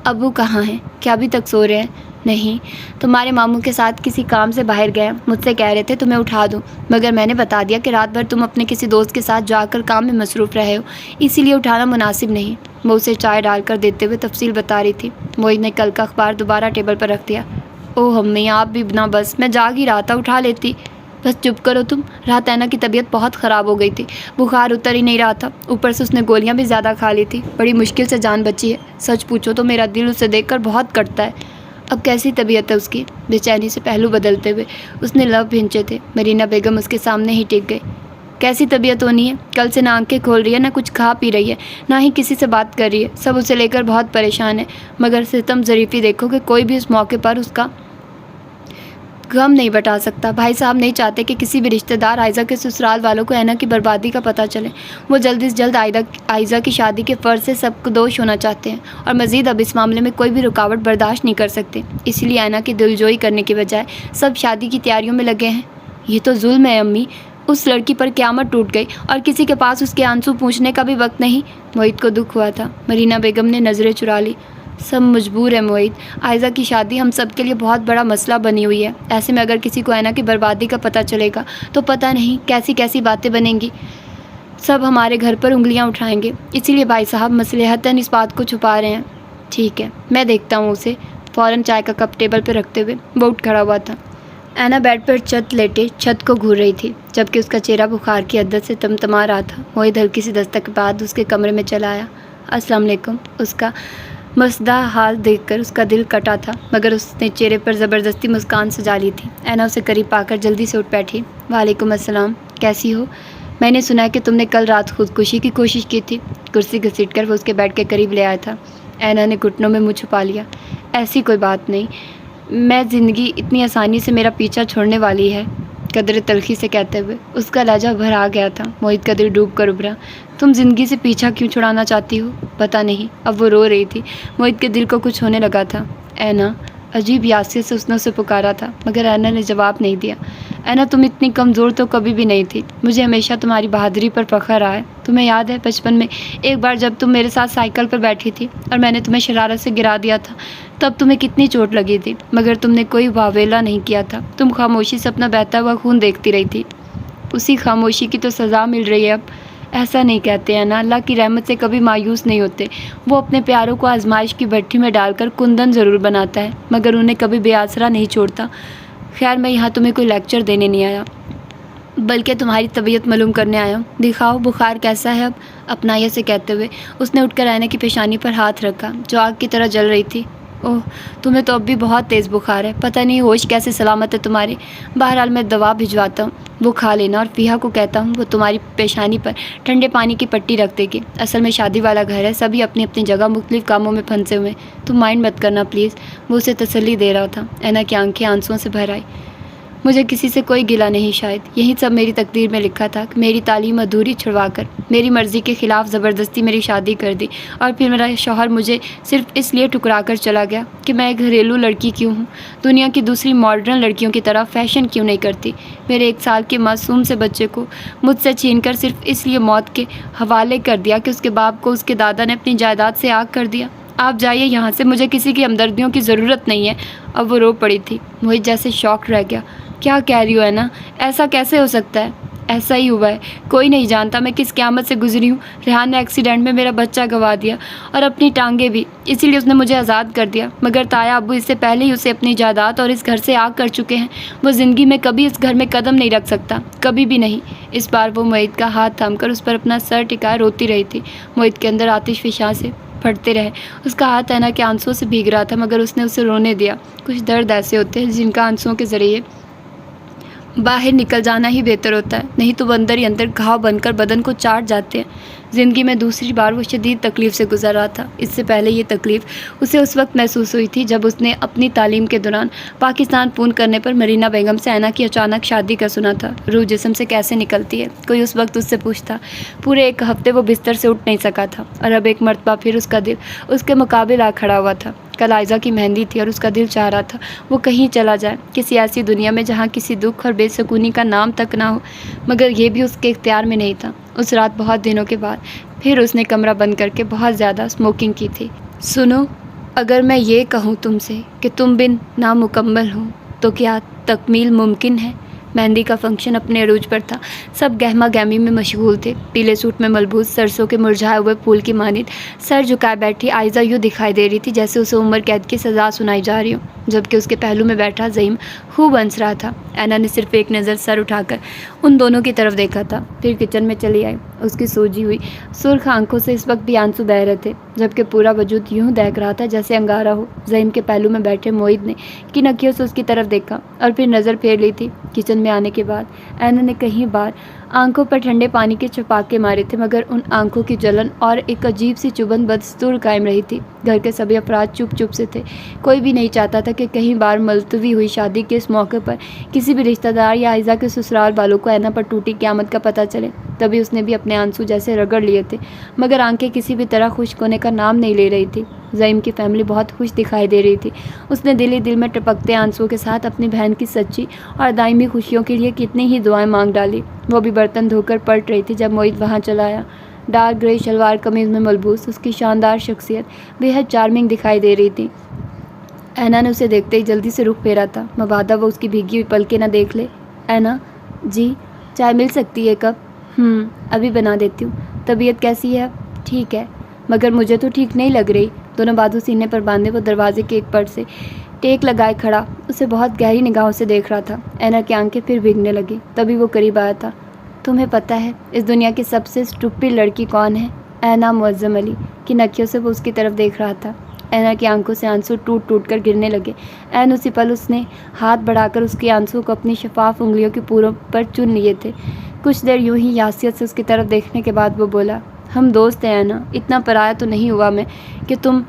ابو کہاں ہیں؟ کیا ابھی تک سو رہے ہیں؟ نہیں، تمہارے ماموں کے ساتھ کسی کام سے باہر گئے، مجھ سے کہہ رہے تھے تمہیں اٹھا دوں، مگر میں نے بتا دیا کہ رات بھر تم اپنے کسی دوست کے ساتھ جا کر کام میں مصروف رہے ہو، اسی لیے اٹھانا مناسب نہیں۔ وہ اسے چائے ڈال کر دیتے ہوئے تفصیل بتا رہی تھی۔ موہت نے کل کا اخبار دوبارہ ٹیبل پر رکھ دیا۔ اوہ امی، آپ بھی نہ، بس میں جاگ ہی رہا تھا، اٹھا لیتی۔ بس چپ کرو تم۔ رات اینا کی طبیعت بہت خراب ہو گئی تھی، بخار اتر ہی نہیں رہا تھا، اوپر سے اس نے گولیاں بھی زیادہ کھا لی تھی، بڑی مشکل سے جان بچی ہے۔ سچ پوچھو تو میرا دل اسے دیکھ کر بہت کٹتا ہے۔ اب کیسی طبیعت ہے اس کی؟ بے چینی سے پہلو بدلتے ہوئے اس نے لب بھینچے تھے۔ مرینا بیگم اس کے سامنے ہی ٹک گئی۔ کیسی طبیعت ہونی ہے؟ کل سے نہ آنکھیں کھول رہی ہے، نہ کچھ کھا پی رہی ہے، نہ ہی کسی سے بات کر رہی ہے، سب اسے لے کر بہت پریشان ہے، مگر ستم ظریفی دیکھو کہ کوئی بھی اس موقع پر اس کا غم نہیں بٹا سکتا۔ بھائی صاحب نہیں چاہتے کہ کسی بھی رشتہ دار عائزہ کے سسرال والوں کو اینا کی بربادی کا پتہ چلے۔ وہ جلد از جلد عائزہ کی شادی کے فرض سے سب کو دوش ہونا چاہتے ہیں، اور مزید اب اس معاملے میں کوئی بھی رکاوٹ برداشت نہیں کر سکتے، اسی لیے اینا کی دلجوئی کرنے کے بجائے سب شادی کی تیاریوں میں لگے ہیں۔ یہ تو ظلم ہے امی، اس لڑکی پر قیامت ٹوٹ گئی اور کسی کے پاس اس کے آنسو پوچھنے کا بھی وقت نہیں۔ موہت کو دکھ ہوا تھا۔ مرینا بیگم نے نظریں چرا لی۔ سب مجبور ہے موہت، عائزہ کی شادی ہم سب کے لیے بہت بڑا مسئلہ بنی ہوئی ہے، ایسے میں اگر کسی کو اینا کی بربادی کا پتہ چلے گا تو پتہ نہیں کیسی کیسی باتیں بنیں گی، سب ہمارے گھر پر انگلیاں اٹھائیں گے، اسی لیے بھائی صاحب مصلحتاً اس بات کو چھپا رہے ہیں۔ ٹھیک ہے، میں دیکھتا ہوں اسے۔ فوراً چائے کا کپ ٹیبل پہ رکھتے ہوئے وہ اٹھ کھڑا ہوا تھا۔ اینا بیڈ پر لیٹے چھت کو گھور رہی تھی، جبکہ اس کا چہرہ بخار کی عدت سے تمتما رہا تھا۔ موہت ہلکی سی دستک کے بعد اس کے کمرے میں چلا آیا۔ السلام علیکم۔ اس کا مسدہ حال دیکھ کر اس کا دل کٹا تھا، مگر اس نے چہرے پر زبردستی مسکان سجا لی تھی۔ اینا اسے قریب پا کر جلدی سے اٹھ بیٹھی۔ وعلیکم السلام، کیسی ہو؟ میں نے سنا ہے کہ تم نے کل رات خودکشی کی کوشش کی تھی۔ کرسی گھسیٹ کر وہ اس کے بیڈ کے قریب لے آیا تھا۔ اینا نے گھٹنوں میں منہ چھپا لیا۔ ایسی کوئی بات نہیں، میں زندگی اتنی آسانی سے میرا پیچھا چھوڑنے والی ہے، قدر تلخی سے کہتے ہوئے اس کا لہجہ بھرا گیا تھا۔ موہت کا دل ڈوب کر ابھرا۔ تم زندگی سے پیچھا کیوں چھڑانا چاہتی ہو؟ پتہ نہیں۔ اب وہ رو رہی تھی۔ موہت کے دل کو کچھ ہونے لگا تھا۔ اینا، عجیب یاسیت سے اس نے اسے پکارا تھا، مگر اینا نے جواب نہیں دیا۔ اینا، تم اتنی کمزور تو کبھی بھی نہیں تھی، مجھے ہمیشہ تمہاری بہادری پر فخر رہا ہے۔ تمہیں یاد ہے بچپن میں ایک بار جب تم میرے ساتھ سائیکل پر بیٹھی تھی اور میں نے تمہیں شرارت سے گرا دیا تھا، تب تمہیں کتنی چوٹ لگی تھی، مگر تم نے کوئی واویلا نہیں کیا تھا، تم خاموشی سے اپنا بہتا ہوا خون دیکھتی رہی تھی۔ اسی خاموشی کی تو سزا مل رہی ہے اب۔ ایسا نہیں کہتے ہیں نا، اللہ کی رحمت سے کبھی مایوس نہیں ہوتے۔ وہ اپنے پیاروں کو آزمائش کی بھٹی میں ڈال کر کندن ضرور بناتا ہے، مگر انہیں کبھی بے آسرا نہیں چھوڑتا۔ خیر، میں یہاں تمہیں کوئی لیکچر دینے نہیں آیا، بلکہ تمہاری طبیعت معلوم کرنے آیا ہوں۔ دکھاؤ بخار کیسا ہے اب؟ اپنائیے سے کہتے ہوئے اس نے اٹھ کر اینا کی پیشانی پر ہاتھ رکھا جو آگ کی طرح جل رہی تھی۔ اوہ، تمہیں تو اب بھی بہت تیز بخار ہے، پتہ نہیں ہوش کیسے سلامت ہے تمہاری۔ بہرحال میں دوا بھجواتا ہوں، وہ کھا لینا، اور فیہا کو کہتا ہوں وہ تمہاری پیشانی پر ٹھنڈے پانی کی پٹی رکھ دے گی۔ اصل میں شادی والا گھر ہے، سبھی اپنی اپنی جگہ مختلف کاموں میں پھنسے ہوئے ہیں، تم مائنڈ مت کرنا پلیز۔ وہ اسے تسلی دے رہا تھا۔ اینا کی آنکھیں آنسوؤں سے بھر آئی۔ مجھے کسی سے کوئی گلہ نہیں، شاید یہی سب میری تقدیر میں لکھا تھا کہ میری تعلیم ادھوری چھڑوا کر میری مرضی کے خلاف زبردستی میری شادی کر دی، اور پھر میرا شوہر مجھے صرف اس لیے ٹھکرا کر چلا گیا کہ میں ایک گھریلو لڑکی کیوں ہوں، دنیا کی دوسری ماڈرن لڑکیوں کی طرح فیشن کیوں نہیں کرتی۔ میرے 1 سال کے معصوم سے بچے کو مجھ سے چھین کر صرف اس لیے موت کے حوالے کر دیا کہ اس کے باپ کو اس کے دادا نے اپنی جائیداد سے آگ کر دیا۔ آپ جائیے یہاں سے، مجھے کسی کی ہمدردیوں کی ضرورت نہیں ہے۔ اب وہ رو پڑی تھی۔ موہت جیسے شاک رہ گیا۔ کیا کہہ رہی ہو اینا؟ ایسا کیسے ہو سکتا ہے؟ ایسا ہی ہوا ہے، کوئی نہیں جانتا میں کس قیامت سے گزری ہوں۔ ریحان نے ایکسیڈنٹ میں میرا بچہ گنوا دیا اور اپنی ٹانگیں بھی، اسی لیے اس نے مجھے آزاد کر دیا، مگر تایا ابو اس سے پہلے ہی اسے اپنی جائیداد اور اس گھر سے آگ کر چکے ہیں۔ وہ زندگی میں کبھی اس گھر میں قدم نہیں رکھ سکتا، کبھی بھی نہیں۔ اس بار وہ موہت کا ہاتھ تھام کر اس پر اپنا سر ٹکائے روتی رہی تھی۔ موہت کے اندر آتش فشاں سے پھٹتے رہے۔ اس کا ہاتھ اینا کے آنسوؤں سے بھیگ رہا تھا، مگر اس نے اسے رونے دیا۔ کچھ درد ایسے ہوتے ہیں جن کا آنسوؤں کے ذریعے باہر نکل جانا ہی بہتر ہوتا ہے، نہیں تو وہ اندر ہی اندر گھاؤ بن کر بدن کو چاٹ جاتے ہیں۔ زندگی میں دوسری بار وہ شدید تکلیف سے گزر رہا تھا۔ اس سے پہلے یہ تکلیف اسے اس وقت محسوس ہوئی تھی جب اس نے اپنی تعلیم کے دوران پاکستان فون کرنے پر مرینا بیگم سے اینا کی اچانک شادی کا سنا تھا۔ روح جسم سے کیسے نکلتی ہے، کوئی اس وقت اس سے پوچھتا۔ پورے 1 ہفتے وہ بستر سے اٹھ نہیں سکا تھا، اور اب ایک مرتبہ پھر اس کا دل اس کے مقابل آ کھڑا ہوا تھا۔ کل آئزہ کی مہندی تھی اور اس کا دل چاہ رہا تھا وہ کہیں چلا جائے، کسی ایسی دنیا میں جہاں کسی دکھ اور بے سکونی کا نام تک نہ ہو، مگر یہ بھی اس کے اختیار میں نہیں تھا۔ اس رات بہت دنوں کے بعد پھر اس نے کمرہ بند کر کے بہت زیادہ اسموکنگ کی تھی۔ سنو، اگر میں یہ کہوں تم سے کہ تم بن نامکمل ہو تو کیا تکمیل ممکن ہے؟ مہندی کا فنکشن اپنے عروج پر تھا، سب گہما گہمی میں مشغول تھے۔ پیلے سوٹ میں ملبوس سرسوں کے مرجھائے ہوئے پھول کی مانند سر جھکائے بیٹھی آئزہ یوں دکھائی دے رہی تھی جیسے اسے عمر قید کی سزا سنائی جا رہی ہو، جبکہ اس کے پہلو میں بیٹھا زعیم خوب ہنس رہا تھا۔ اینا نے صرف ایک نظر سر اٹھا کر ان دونوں کی طرف دیکھا تھا، پھر کچن میں چلی آئی۔ اس کی سوجی ہوئی سرخ آنکھوں سے اس وقت بھی آنسو بہہ رہے تھے، جبکہ پورا وجود یوں دہک رہا تھا جیسے انگارہ ہو۔ زعیم کے پہلو میں بیٹھے موہت نے کن اکھیوں سے اس کی طرف دیکھا اور پھر نظر پھیر لی تھی۔ کچن میں آنے کے بعد اینا نے کئی بار آنکھوں پر ٹھنڈے پانی کے چھپاکے مارے تھے، مگر ان آنکھوں کی جلن اور ایک عجیب سی چبھن بدستور قائم رہی تھی۔ گھر کے سبھی افراد چپ چپ سے تھے، کوئی بھی نہیں چاہتا تھا کہ کئی بار ملتوی ہوئی شادی کے اس موقع پر کسی بھی رشتہ دار یا آئزہ کے سسرال والوں کو اینا پر ٹوٹی قیامت کا پتہ چلے۔ تبھی اس نے بھی اپنے آنسو جیسے رگڑ لیے تھے، مگر آنکھیں کسی بھی طرح خشک ہونے کا نام نہیں لے رہی تھی۔ زعیم کی فیملی بہت خوش دکھائی دے رہی تھی۔ اس نے دل ہی دل میں ٹپکتے آنسوؤں کے ساتھ اپنی بہن کی سچی اور دائمی خوشیوں کے لیے کتنی ہی دعائیں مانگ ڈالی۔ وہ بھی برتن دھو کر پلٹ رہی تھی جب موہت وہاں چلا آیا۔ ڈارک گرے شلوار قمیض میں ملبوس اس کی شاندار شخصیت بے حد چارمنگ دکھائی دے رہی تھی۔ اینا نے اسے دیکھتے ہی جلدی سے رخ پھیرا تھا، مبادا وہ اس کی بھیگی ہوئی پلکیں نہ دیکھ لے۔ اینا جی، چائے مل سکتی ہے کپ؟ ابھی بنا دیتی ہوں۔ طبیعت کیسی ہے اب؟ ٹھیک ہے، مگر مجھے تو ٹھیک نہیں لگ رہی۔ دونوں بازو سینے پر باندھے وہ دروازے کے ایک پٹ سے ٹیک لگائے کھڑا اسے بہت گہری نگاہوں سے دیکھ رہا تھا۔ اینا کی آنکھیں پھر بھیگنے لگی، تبھی وہ قریب آیا تھا۔ تمہیں پتہ ہے اس دنیا کی سب سے اسٹوپڈ لڑکی کون ہے؟ اینا معظم علی کی نکیوں سے وہ اس کی طرف دیکھ رہا تھا۔ اینا کی آنکھوں سے آنسو ٹوٹ ٹوٹ کر گرنے لگے۔ عین اسی پل اس نے ہاتھ بڑھا کر اس کے آنسو کو اپنی شفاف انگلیوں کی پوروں پر چن لیے تھے۔ کچھ دیر یوں ہی یاسیت سے اس کی طرف دیکھنے کے بعد وہ بولا، ہم دوست ہیں اینا، اتنا پرایا تو نہیں ہوا میں کہ تم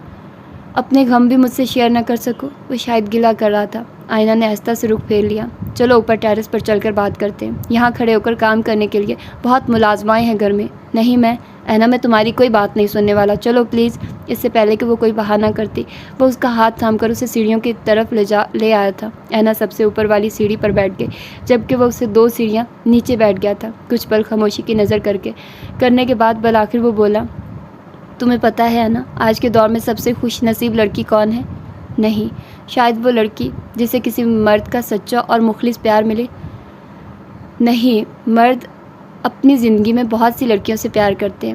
اپنے غم بھی مجھ سے شیئر نہ کر سکو۔ وہ شاید گلہ کر رہا تھا۔ آئینہ نے آہستہ سے رخ پھیر لیا۔ چلو اوپر ٹیرس پر چل کر بات کرتے ہیں، یہاں کھڑے ہو کر کام کرنے کے لیے بہت ملازمائیں ہیں گھر میں۔ نہیں میں تمہاری کوئی بات نہیں سننے والا، چلو پلیز۔ اس سے پہلے کہ وہ کوئی بہانہ کرتی، وہ اس کا ہاتھ تھام کر اسے سیڑھیوں کی طرف لے آیا تھا۔ اینا سب سے اوپر والی سیڑھی پر بیٹھ گئی، جبکہ وہ اسے 2 سیڑھیاں نیچے بیٹھ گیا تھا۔ کچھ پل خاموشی کی نظر کرنے کے بعد بالآخر وہ بولا، تمہیں پتہ ہے نا آج کے دور میں سب سے خوش نصیب لڑکی کون ہے؟ نہیں، شاید وہ لڑکی جسے کسی مرد کا سچا اور مخلص پیار ملے۔ نہیں، مرد اپنی زندگی میں بہت سی لڑکیوں سے پیار کرتے ہیں،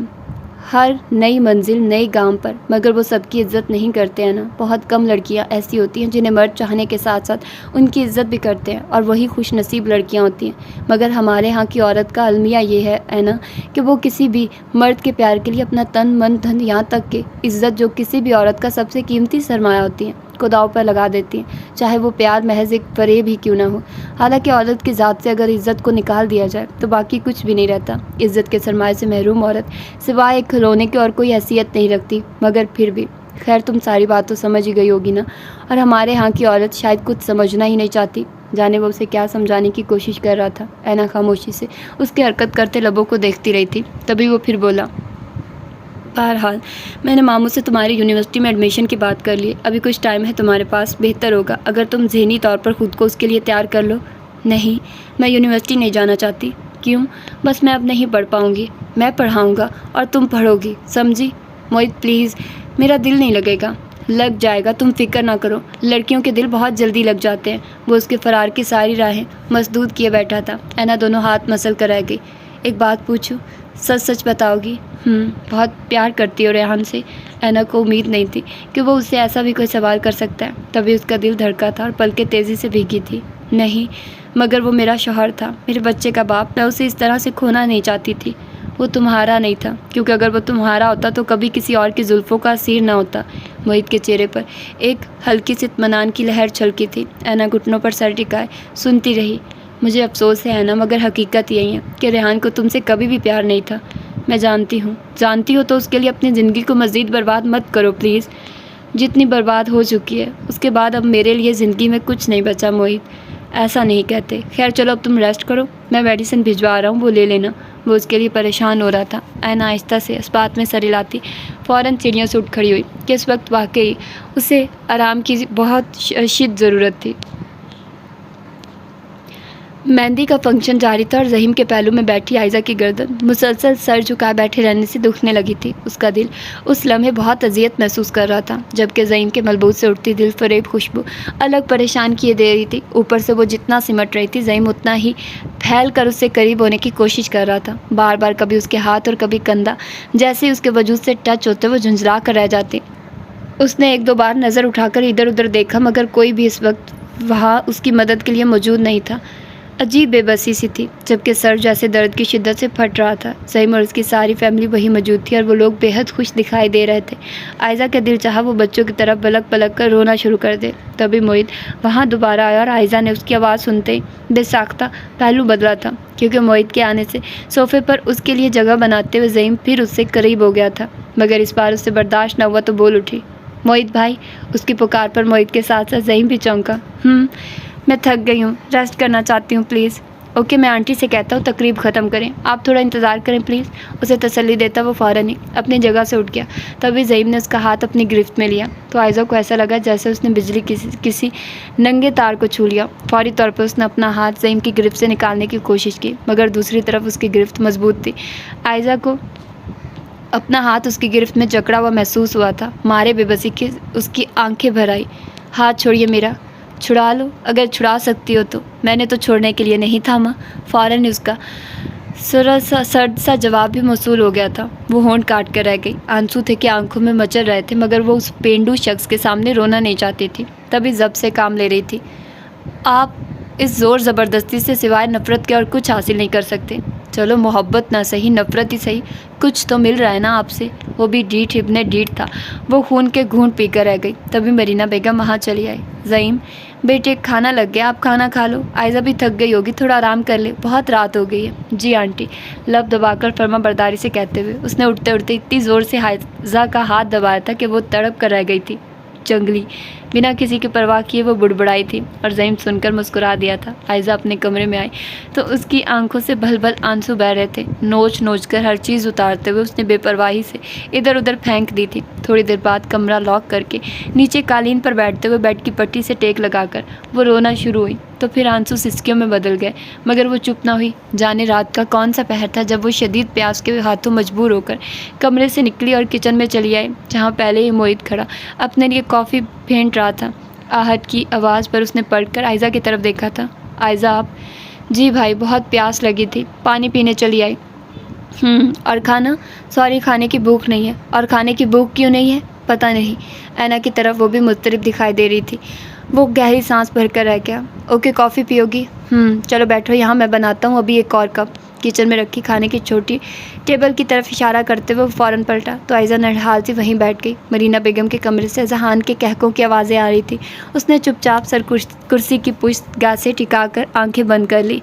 ہر نئی منزل نئے گام پر، مگر وہ سب کی عزت نہیں کرتے ہیں نا۔ بہت کم لڑکیاں ایسی ہوتی ہیں جنہیں مرد چاہنے کے ساتھ ساتھ ان کی عزت بھی کرتے ہیں، اور وہی خوش نصیب لڑکیاں ہوتی ہیں۔ مگر ہمارے ہاں کی عورت کا المیہ یہ ہے نا کہ وہ کسی بھی مرد کے پیار کے لیے اپنا تن من دھن، یہاں تک کہ عزت جو کسی بھی عورت کا سب سے قیمتی سرمایہ ہوتی ہیں، کو داؤ پر لگا دیتی ہیں، چاہے وہ پیار محض ایک فریب ہی کیوں نہ ہو۔ حالانکہ عورت کی ذات سے اگر عزت کو نکال دیا جائے تو باقی کچھ بھی نہیں رہتا۔ عزت کے سرمایہ سے محروم عورت سوائے ایک کھلونے کی اور کوئی حیثیت نہیں رکھتی۔ مگر پھر بھی خیر، تم ساری بات تو سمجھ ہی گئی ہوگی نا۔ اور ہمارے ہاں کی عورت شاید کچھ سمجھنا ہی نہیں چاہتی، جانے وہ اسے کیا سمجھانے کی کوشش کر رہا تھا۔ اینا خاموشی سے اس کی حرکت کرتے لبوں کو دیکھتی رہی تھی، تبھی وہ پھر بولا، بہرحال میں نے ماموں سے تمہاری یونیورسٹی میں ایڈمیشن کی بات کر لی، ابھی کچھ ٹائم ہے تمہارے پاس، بہتر ہوگا اگر تم ذہنی طور پر خود کو اس کے لیے تیار کر لو۔ نہیں، میں یونیورسٹی نہیں جانا چاہتی۔ کیوں؟ بس میں اب نہیں پڑھ پاؤں گی۔ میں پڑھاؤں گا اور تم پڑھو گی، سمجھی؟ موہت پلیز، میرا دل نہیں لگے گا۔ لگ جائے گا، تم فکر نہ کرو، لڑکیوں کے دل بہت جلدی لگ جاتے ہیں۔ وہ اس کے فرار کی ساری راہیں مسدود کیے بیٹھا تھا۔ اینا دونوں ہاتھ مسل کر رہ گئی۔ ایک بات پوچھوں؟ سچ سچ بتاؤ گی؟ بہت پیار کرتی ہو ریحان سے؟ اینا کو امید نہیں تھی کہ وہ اس سے ایسا بھی کوئی سوال کر سکتا ہے، تبھی اس کا دل دھڑکا تھا اور پلکیں تیزی سے بھیگی تھی۔ نہیں، مگر وہ میرا شوہر تھا، میرے بچے کا باپ، میں اسے اس طرح سے کھونا نہیں چاہتی تھی۔ وہ تمہارا نہیں تھا، کیونکہ اگر وہ تمہارا ہوتا تو کبھی کسی اور کی زلفوں کا اسیر نہ ہوتا۔ موہت کے چہرے پر ایک ہلکی سی اطمینان کی لہر چھلکی تھی۔ اینا گھٹنوں پر سر ٹکائے سنتی رہی۔ مجھے افسوس ہے اینا، مگر حقیقت یہی ہے کہ ریحان کو تم سے کبھی بھی پیار نہیں تھا۔ میں جانتی ہو تو اس کے لیے اپنی زندگی کو مزید برباد مت کرو پلیز۔ جتنی برباد ہو چکی ہے، اس کے بعد اب میرے لیے زندگی میں کچھ نہیں بچا موہت۔ ایسا نہیں کہتے۔ خیر چلو اب تم ریسٹ کرو، میں میڈیسن بھجوا رہا ہوں، وہ لے لینا۔ وہ اس کے لیے پریشان ہو رہا تھا۔ اینا آہستہ سے اس بات میں سر ہلاتی فوراً سیڑھیوں سے اٹھ کھڑی ہوئی کہ اس وقت واقعی اسے آرام کی بہت شدید ضرورت تھی۔ مہندی کا فنکشن جاری تھا اور ظہیم کے پہلو میں بیٹھی عائزہ کی گردن مسلسل سر جھکائے بیٹھے رہنے سے دکھنے لگی تھی۔ اس کا دل اس لمحے بہت اذیت محسوس کر رہا تھا، جبکہ ظہیم کے ملبوس سے اٹھتی دل فریب خوشبو الگ پریشان کیے دے رہی تھی۔ اوپر سے وہ جتنا سمٹ رہی تھی، ظہیم اتنا ہی پھیل کر اس سے قریب ہونے کی کوشش کر رہا تھا، بار بار کبھی اس کے ہاتھ اور کبھی کندھا جیسے ہی اس کے وجود سے ٹچ ہوتے وہ جھنجھلا کر رہ جاتی۔ اس نے ایک دو بار نظر اٹھا کر ادھر ادھر دیکھا، مگر کوئی بھی اس وقت وہاں اس کی مدد کے لیے موجود نہیں تھا۔ عجیب بے بسی سی تھی، جبکہ سر جیسے درد کی شدت سے پھٹ رہا تھا۔ ظہیم اور اس کی ساری فیملی وہی موجود تھی اور وہ لوگ بے حد خوش دکھائی دے رہے تھے۔ عائزہ کا دل چاہا وہ بچوں کی طرف پلک پلک کر رونا شروع کر دے، تبھی موہت وہاں دوبارہ آیا اور عائزہ نے اس کی آواز سنتے ہی بے ساختہ پہلو بدلا تھا، کیونکہ موہت کے آنے سے صوفے پر اس کے لیے جگہ بناتے ہوئے ظہیم پھر اس سے قریب ہو گیا تھا، مگر اس بار اس سے برداشت نہ ہوا تو بول اٹھی، موہت بھائی۔ اس کی پکار پر موہت کے ساتھ ساتھ ظہیم بھی چونکا۔ میں تھک گئی ہوں، ریسٹ کرنا چاہتی ہوں پلیز۔ اوکے، میں آنٹی سے کہتا ہوں تقریب ختم کریں، آپ تھوڑا انتظار کریں پلیز۔ اسے تسلی دیتا وہ فوراً ہی اپنی جگہ سے اٹھ گیا۔ تبھی ظہیم نے اس کا ہاتھ اپنی گرفت میں لیا تو عائزہ کو ایسا لگا جیسے اس نے بجلی کسی ننگے تار کو چھو لیا۔ فوری طور پر اس نے اپنا ہاتھ ظہیم کی گرفت سے نکالنے کی کوشش کی، مگر دوسری طرف اس کی گرفت مضبوط تھی۔ عائزہ کو اپنا ہاتھ اس کی گرفت میں جکڑا ہوا محسوس ہوا تھا۔ مارے بے بسی کی اس کی آنکھیں بھر آئی۔ ہاتھ چھوڑیے میرا، چھڑا لو اگر چھڑا سکتی ہو تو۔ میں نے تو چھوڑنے کے لیے نہیں تھا ماں۔ فوراً اس کا سرد سا جواب بھی موصول ہو گیا تھا۔ وہ ہونٹ کاٹ کر رہ گئی، آنسو تھے کہ آنکھوں میں مچل رہے تھے، مگر وہ اس پینڈو شخص کے سامنے رونا نہیں چاہتی تھی، تبھی ضبط سے کام لے رہی تھی۔ آپ اس زور زبردستی سے سوائے نفرت کے اور کچھ حاصل نہیں کر سکتے۔ چلو محبت نہ صحیح، نفرت ہی صحیح، کچھ تو مل رہا ہے نا آپ سے۔ وہ بھی ڈیٹھ ابن ڈیٹھ تھا۔ وہ خون کے گھونٹ پی کر رہ گئی، تبھی مرینا بیگم وہاں چلی آئی۔ ظہیم بیٹے، کھانا لگ گیا، آپ کھانا کھا لو۔ عائزہ بھی تھک گئی ہوگی، تھوڑا آرام کر لے، بہت رات ہو گئی ہے۔ جی آنٹی، لب دبا کر فرما برداری سے کہتے ہوئے اس نے اٹھتے اٹھتے اتنی زور سے عائزہ کا ہاتھ دبایا تھا کہ وہ تڑپ کر رہ گئی تھی۔ جنگلی، بنا کسی کی پرواہ کیے وہ بڑبڑائی تھی اور ظہیم سن کر مسکرا دیا تھا۔ عائزہ اپنے کمرے میں آئی تو اس کی آنکھوں سے بھل بھل آنسو بہہ رہے تھے۔ نوچ نوچ کر ہر چیز اتارتے ہوئے اس نے بے پرواہی سے ادھر ادھر پھینک دی تھی۔ تھوڑی دیر بعد کمرہ لاک کر کے نیچے قالین پر بیٹھتے ہوئے بیڈ کی پٹی سے ٹیک لگا کر وہ رونا شروع ہوئی تو پھر آنسو سسکیوں میں بدل گئے، مگر وہ چپ نہ ہوئی۔ جانے رات کا کون سا پہر تھا جب وہ شدید پیاس کے ہاتھوں مجبور ہو کر کمرے سے نکلی اور کچن میں چلی آئی، جہاں پہلے ہی موہت کھڑا اپنے لیے کافی پھینٹ رہا تھا۔ آہٹ کی آواز پر اس نے پلٹ کر عائزہ کی طرف دیکھا تھا۔ عائزہ، آپ جی بھائی، بہت پیاس لگی تھی، پانی پینے چلی آئی۔ اور کھانا؟ سوری، کھانے کی بھوک نہیں ہے۔ اور کھانے کی بھوک کیوں نہیں ہے؟ پتہ نہیں۔ اینا کی طرف وہ بھی مضطرب دکھائی دے رہی تھی۔ وہ گہری سانس بھر کر رہ گیا۔ اوکے، کافی پیو گی؟ چلو بیٹھو یہاں، میں بناتا ہوں ابھی ایک اور کپ۔ کچن میں رکھی کھانے کی چھوٹی ٹیبل کی طرف اشارہ کرتے ہوئے وہ فوراً پلٹا تو عائزہ نرحال سی وہیں بیٹھ گئی۔ مرینا بیگم کے کمرے سے ذہان کے کہکوں کی آوازیں آ رہی تھی۔ اس نے چپ چاپ سر کرسی کی پشت گاہ سے ٹکا کر آنکھیں بند کر لی۔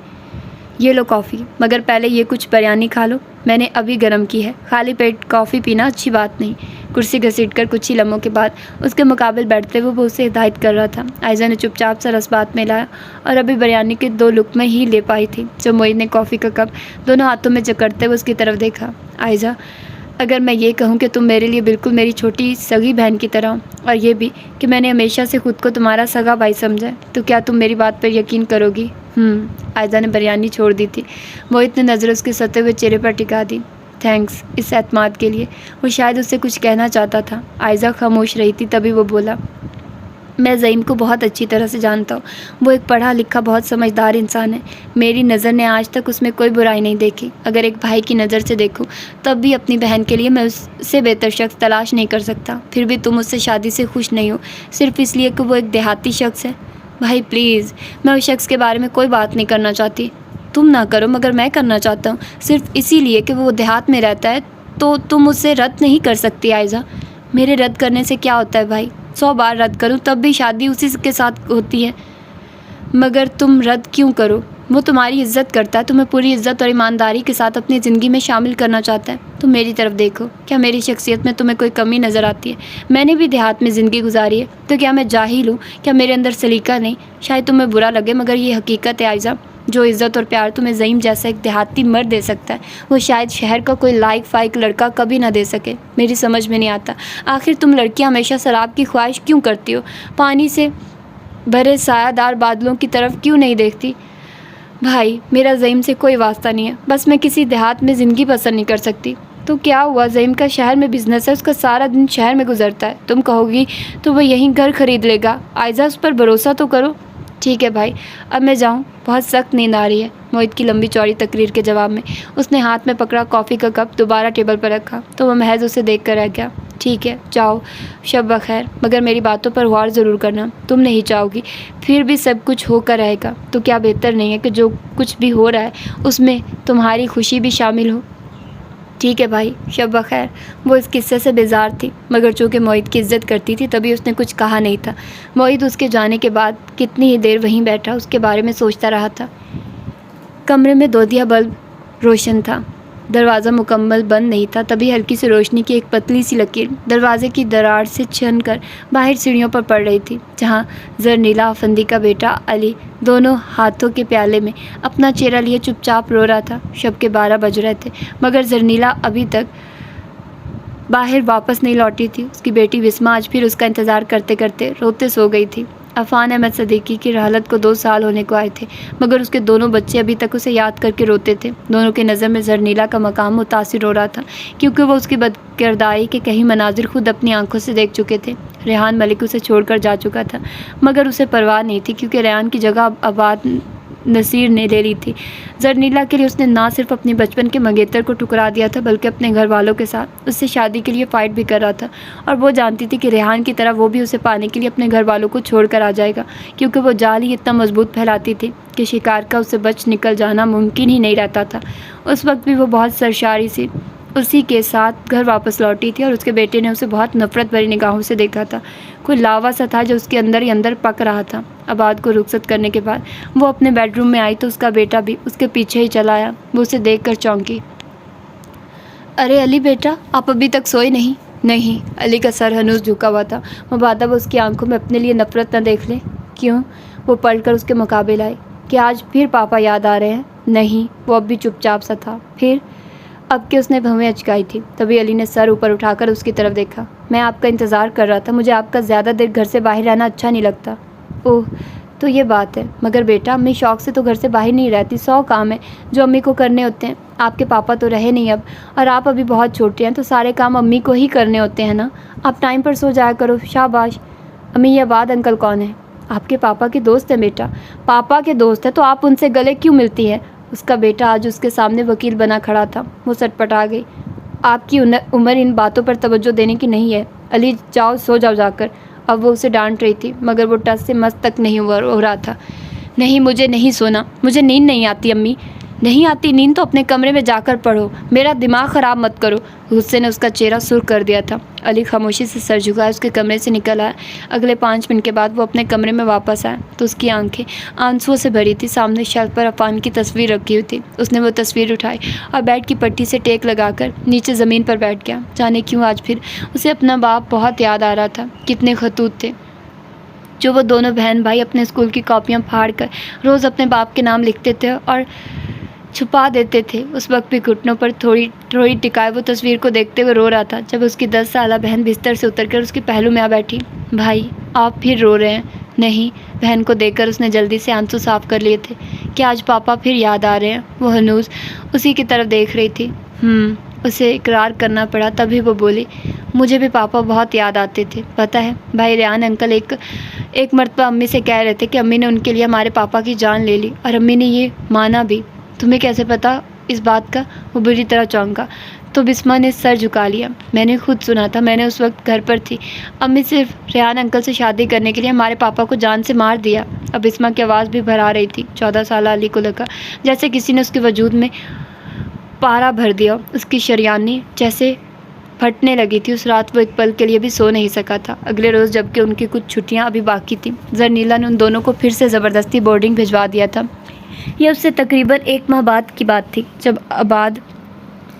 یہ لو کافی، مگر پہلے یہ کچھ بریانی کھا لو، میں نے ابھی گرم کی ہے۔ خالی پیٹ کافی پینا اچھی بات نہیں۔ کرسی گھسیٹ کر کچھ ہی لمحوں کے بعد اس کے مقابل بیٹھتے ہوئے وہ اسے ہدایت کر رہا تھا۔ عائزہ نے چپ چاپ سر اس بات میں لایا اور ابھی بریانی کے 2 لقمے ہی لے پائی تھی جب معید نے کافی کا کپ دونوں ہاتھوں میں جکڑتے ہوئے اس کی طرف دیکھا۔ عائزہ، اگر میں یہ کہوں کہ تم میرے لیے بالکل میری چھوٹی سگی بہن کی طرح ہو، اور یہ بھی کہ میں نے ہمیشہ سے خود کو تمہارا سگا بھائی سمجھا ہے، تو کیا تم میری بات پر یقین کرو گی؟ عائزہ نے بریانی چھوڑ دی تھی۔ معید نے نظر اس کے ستے ہوئے چہرے پر ٹکا دی۔ تھینکس اس اعتماد کے لیے۔ وہ شاید اس سے کچھ کہنا چاہتا تھا۔ عائزہ خاموش رہی تھی، تبھی وہ بولا، میں زعیم کو بہت اچھی طرح سے جانتا ہوں۔ وہ ایک پڑھا لکھا بہت سمجھدار انسان ہے۔ میری نظر نے آج تک اس میں کوئی برائی نہیں دیکھی۔ اگر ایک بھائی کی نظر سے دیکھوں تب بھی اپنی بہن کے لیے میں اس سے بہتر شخص تلاش نہیں کر سکتا۔ پھر بھی تم اس سے شادی سے خوش نہیں ہو، صرف اس لیے کہ وہ ایک دیہاتی شخص ہے۔ بھائی پلیز، میں اس شخص کے بارے میں کوئی بات نہیں کرنا چاہتی۔ تم نہ کرو مگر میں کرنا چاہتا ہوں، صرف اسی لیے کہ وہ دیہات میں رہتا ہے تو تم اسے رد نہیں کر سکتی۔ عائزہ، میرے رد کرنے سے کیا ہوتا ہے بھائی؟ 100 بار رد کروں تب بھی شادی اسی کے ساتھ ہوتی ہے۔ مگر تم رد کیوں کرو؟ وہ تمہاری عزت کرتا ہے، تمہیں پوری عزت اور ایمانداری کے ساتھ اپنی زندگی میں شامل کرنا چاہتا ہے۔ تم میری طرف دیکھو، کیا میری شخصیت میں تمہیں کوئی کمی نظر آتی ہے؟ میں نے بھی دیہات میں زندگی گزاری ہے، تو کیا میں جاہل ہوں؟ کیا میرے اندر سلیقہ نہیں؟ شاید تمہیں برا لگے مگر یہ حقیقت ہے عائزہ۔ جو عزت اور پیار تمہیں زعیم جیسا ایک دیہاتی مرد دے سکتا ہے، وہ شاید شہر کا کوئی لائق فائق لڑکا کبھی نہ دے سکے۔ میری سمجھ میں نہیں آتا، آخر تم لڑکیاں ہمیشہ شراب کی خواہش کیوں کرتی ہو؟ پانی سے بھرے سایہ دار بادلوں کی طرف کیوں نہیں دیکھتی؟ بھائی، میرا زعیم سے کوئی واسطہ نہیں ہے، بس میں کسی دیہات میں زندگی بسر نہیں کر سکتی۔ تو کیا ہوا؟ زعیم کا شہر میں بزنس ہے، اس کا سارا دن شہر میں گزرتا ہے۔ تم کہو گی تو وہ یہیں گھر خرید لے گا۔ عائزہ، اس پر بھروسہ تو کرو۔ ٹھیک ہے بھائی، اب میں جاؤں، بہت سخت نیند آ رہی ہے۔ معید کی لمبی چوڑی تقریر کے جواب میں اس نے ہاتھ میں پکڑا کافی کا کپ دوبارہ ٹیبل پر رکھا تو وہ محض اسے دیکھ کر رہ گیا۔ ٹھیک ہے، جاؤ، شب بخیر، مگر میری باتوں پر غور ضرور کرنا۔ تم نہیں چاہو گی پھر بھی سب کچھ ہو کر رہے گا، تو کیا بہتر نہیں ہے کہ جو کچھ بھی ہو رہا ہے اس میں تمہاری خوشی بھی شامل ہو؟ ٹھیک ہے بھائی، شب بخیر۔ وہ اس قصے سے بیزار تھی مگر چونکہ معید کی عزت کرتی تھی تبھی اس نے کچھ کہا نہیں تھا۔ معید اس کے جانے کے بعد کتنی ہی دیر وہیں بیٹھا اس کے بارے میں سوچتا رہا تھا۔ کمرے میں دودیا بلب روشن تھا، دروازہ مکمل بند نہیں تھا، تبھی ہلکی سی روشنی کی ایک پتلی سی لکیر دروازے کی دراڑ سے چھن کر باہر سیڑھیوں پر پڑ رہی تھی، جہاں زرنیلا افندی کا بیٹا علی دونوں ہاتھوں کے پیالے میں اپنا چہرہ لیے چپ چاپ رو رہا تھا۔ شب کے 12 بج رہے تھے مگر زرنیلا ابھی تک باہر واپس نہیں لوٹی تھی۔ اس کی بیٹی وسما آج پھر اس کا انتظار کرتے کرتے روتے سو گئی تھی۔ عفان احمد صدیقی کی رحلت کو 2 سال ہونے کو آئے تھے مگر اس کے دونوں بچے ابھی تک اسے یاد کر کے روتے تھے۔ دونوں کی نظر میں زرنیلا کا مقام متاثر ہو رہا تھا کیونکہ وہ اس کی بدکرداری کے کئی مناظر خود اپنی آنکھوں سے دیکھ چکے تھے۔ ریحان ملک اسے چھوڑ کر جا چکا تھا مگر اسے پرواہ نہیں تھی کیونکہ ریحان کی جگہ آباد نصیر نے لے لی تھی۔ زرنیلا کے لیے اس نے نہ صرف اپنے بچپن کے منگیتر کو ٹکرا دیا تھا بلکہ اپنے گھر والوں کے ساتھ اس سے شادی کے لیے فائٹ بھی کر رہا تھا، اور وہ جانتی تھی کہ ریحان کی طرح وہ بھی اسے پانے کے لیے اپنے گھر والوں کو چھوڑ کر آ جائے گا، کیونکہ وہ جال ہی اتنا مضبوط پھیلاتی تھی کہ شکار کا اس سے بچ نکل جانا ممکن ہی نہیں رہتا تھا۔ اس وقت بھی وہ بہت سرشاری سی اسی کے ساتھ گھر واپس لوٹی تھی اور اس کے بیٹے نے اسے بہت نفرت بھری نگاہوں سے دیکھا تھا۔ کوئی لاوا سا تھا جو اس کے اندر ہی اندر پک رہا تھا۔ آباد کو رخصت کرنے کے بعد وہ اپنے بیڈ روم میں آئی تو اس کا بیٹا بھی اس کے پیچھے ہی چلا آیا۔ وہ اسے دیکھ کر چونکی۔ ارے علی بیٹا، آپ ابھی تک سوئے نہیں؟ نہیں، علی کا سر ہنوز جھکا ہوا تھا، مبادا وہ اس کی آنکھوں میں اپنے لیے نفرت نہ دیکھ لے۔ کیوں؟ وہ پلٹ کر اس کے مقابل آئی۔ کیا آج پھر پاپا یاد آ رہے ہیں؟ نہیں، وہ اب بھی چپ چاپ سا تھا۔ پھر؟ اب کہ اس نے بھویں اچکائی تھی تبھی علی نے سر اوپر اٹھا کر اس کی طرف دیکھا۔ میں آپ کا انتظار کر رہا تھا، مجھے آپ کا زیادہ دیر گھر سے باہر رہنا اچھا نہیں لگتا۔ اوہ، تو یہ بات ہے۔ مگر بیٹا، امی شوق سے تو گھر سے باہر نہیں رہتی، 100 کام ہیں جو امی کو کرنے ہوتے ہیں۔ آپ کے پاپا تو رہے نہیں اب، اور آپ ابھی بہت چھوٹے ہیں تو سارے کام امی کو ہی کرنے ہوتے ہیں نا۔ آپ ٹائم پر سو جایا کرو۔ شاباش۔ امی، یہ آباد انکل کون ہے؟ آپ کے پاپا کے دوست ہیں بیٹا. پاپا کے دوست ہیں تو آپ ان سے گلے کیوں ملتی ہیں؟ اس کا بیٹا آج اس کے سامنے وکیل بنا کھڑا تھا. وہ سٹپٹا گئی. آپ کی عمر ان باتوں پر توجہ دینے کی نہیں ہے. علی جاؤ سو جاؤ جا کر. اب وہ اسے ڈانٹ رہی تھی مگر وہ ٹس سے مس تک نہیں ہو رہا تھا. نہیں مجھے نہیں سونا, مجھے نیند نہیں آتی امی. نہیں آتی نیند تو اپنے کمرے میں جا کر پڑھو, میرا دماغ خراب مت کرو. غصے نے اس کا چہرہ سرخ کر دیا تھا. علی خاموشی سے سر جھکائے اس کے کمرے سے نکل آیا. اگلے 5 منٹ کے بعد وہ اپنے کمرے میں واپس آیا تو اس کی آنکھیں آنسوؤں سے بھری تھی. سامنے شیلف پر عفان کی تصویر رکھی ہوئی تھی. اس نے وہ تصویر اٹھائی اور بیڈ کی پٹی سے ٹیک لگا کر نیچے زمین پر بیٹھ گیا. جانے کیوں آج پھر اسے اپنا باپ بہت یاد آ رہا تھا. کتنے خطوط تھے جو وہ دونوں بہن بھائی اپنے اسکول کی کاپیاں پھاڑ کر روز اپنے باپ کے نام لکھتے تھے اور چھپا دیتے تھے. اس وقت بھی گھٹنوں پر تھوڑی ٹکائے وہ تصویر کو دیکھتے ہوئے رو رہا تھا جب اس کی 10 سالہ بہن بستر سے اتر کر اس کے پہلو میں آ بیٹھی. بھائی آپ پھر رو رہے ہیں؟ نہیں. بہن کو دیکھ کر اس نے جلدی سے آنسو صاف کر لیے تھے. کیا آج پاپا پھر یاد آ رہے ہیں؟ وہ ہنوز اسی کی طرف دیکھ رہی تھی. اسے اقرار کرنا پڑا. تبھی وہ بولی, مجھے بھی پاپا بہت یاد آتے تھے. پتہ ہے بھائی ریان انکل ایک مرتبہ امی سے کہہ رہے تھے کہ امی نے ان کے لیے ہمارے پاپا کی جان لے لی اور امی نے یہ مانا بھی. تمہیں کیسے پتا اس بات کا؟ وہ بری طرح چونکا تو بسمہ نے سر جھکا لیا. میں نے خود سنا تھا, میں نے اس وقت گھر پر تھی. امی صرف ریان انکل سے شادی کرنے کے لیے ہمارے پاپا کو جان سے مار دیا. اب بسمہ کی آواز بھی بھرا رہی تھی. 14 سالہ علی کو لگا جیسے کسی نے اس کے وجود میں پارا بھر دیا. اس کی شریانی جیسے پھٹنے لگی تھی. اس رات وہ ایک پل کے لیے بھی سو نہیں سکا تھا. اگلے روز جبکہ ان کی کچھ چھٹیاں ابھی باقی تھیں, زرنیلا نے ان دونوں کو پھر سے زبردستی بورڈنگ بھجوا دیا تھا. یہ اس سے تقریباً 1 ماہ بعد کی بات تھی جب عباد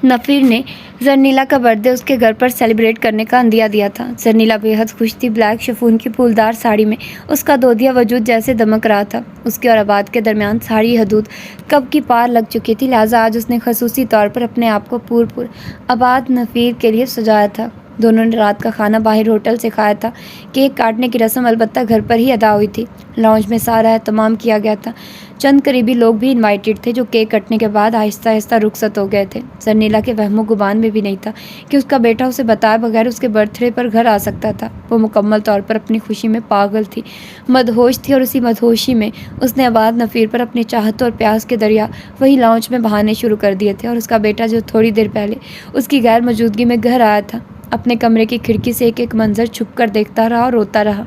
نفیر نے زرنیلا کا برتھ ڈے اس کے گھر پر سیلیبریٹ کرنے کا عندیہ دیا تھا. زرنیلا بے حد خوش تھی. بلیک شفون کی پھولدار ساڑی میں اس کا دودھیا وجود جیسے دمک رہا تھا. اس کے اور عباد کے درمیان ساری حدود کب کی پار لگ چکی تھی, لہٰذا آج اس نے خصوصی طور پر اپنے آپ کو پور عباد نفیر کے لیے سجایا تھا. دونوں نے رات کا کھانا باہر ہوٹل سے کھایا تھا. کیک کاٹنے کی رسم البتہ گھر پر ہی ادا ہوئی تھی. لاؤنج میں سارا اہتمام کیا گیا تھا. چند قریبی لوگ بھی انوائٹڈ تھے جو کیک کٹنے کے بعد آہستہ آہستہ رخصت ہو گئے تھے. زرنیلا کے وہم و گمان میں بھی نہیں تھا کہ اس کا بیٹا اسے بتائے بغیر اس کے برتھ ڈے پر گھر آ سکتا تھا. وہ مکمل طور پر اپنی خوشی میں پاگل تھی, مدہوش تھی, اور اسی مدہوشی میں اس نے عباد نفیر پر اپنی چاہت اور پیاس کے دریا وہی لاؤنج میں بہانے شروع کر دیے تھے. اور اس کا بیٹا جو تھوڑی دیر پہلے اس کی غیر موجودگی میں گھر آیا تھا, اپنے کمرے کی کھڑکی سے ایک منظر چھپ کر دیکھتا رہا اور روتا رہا.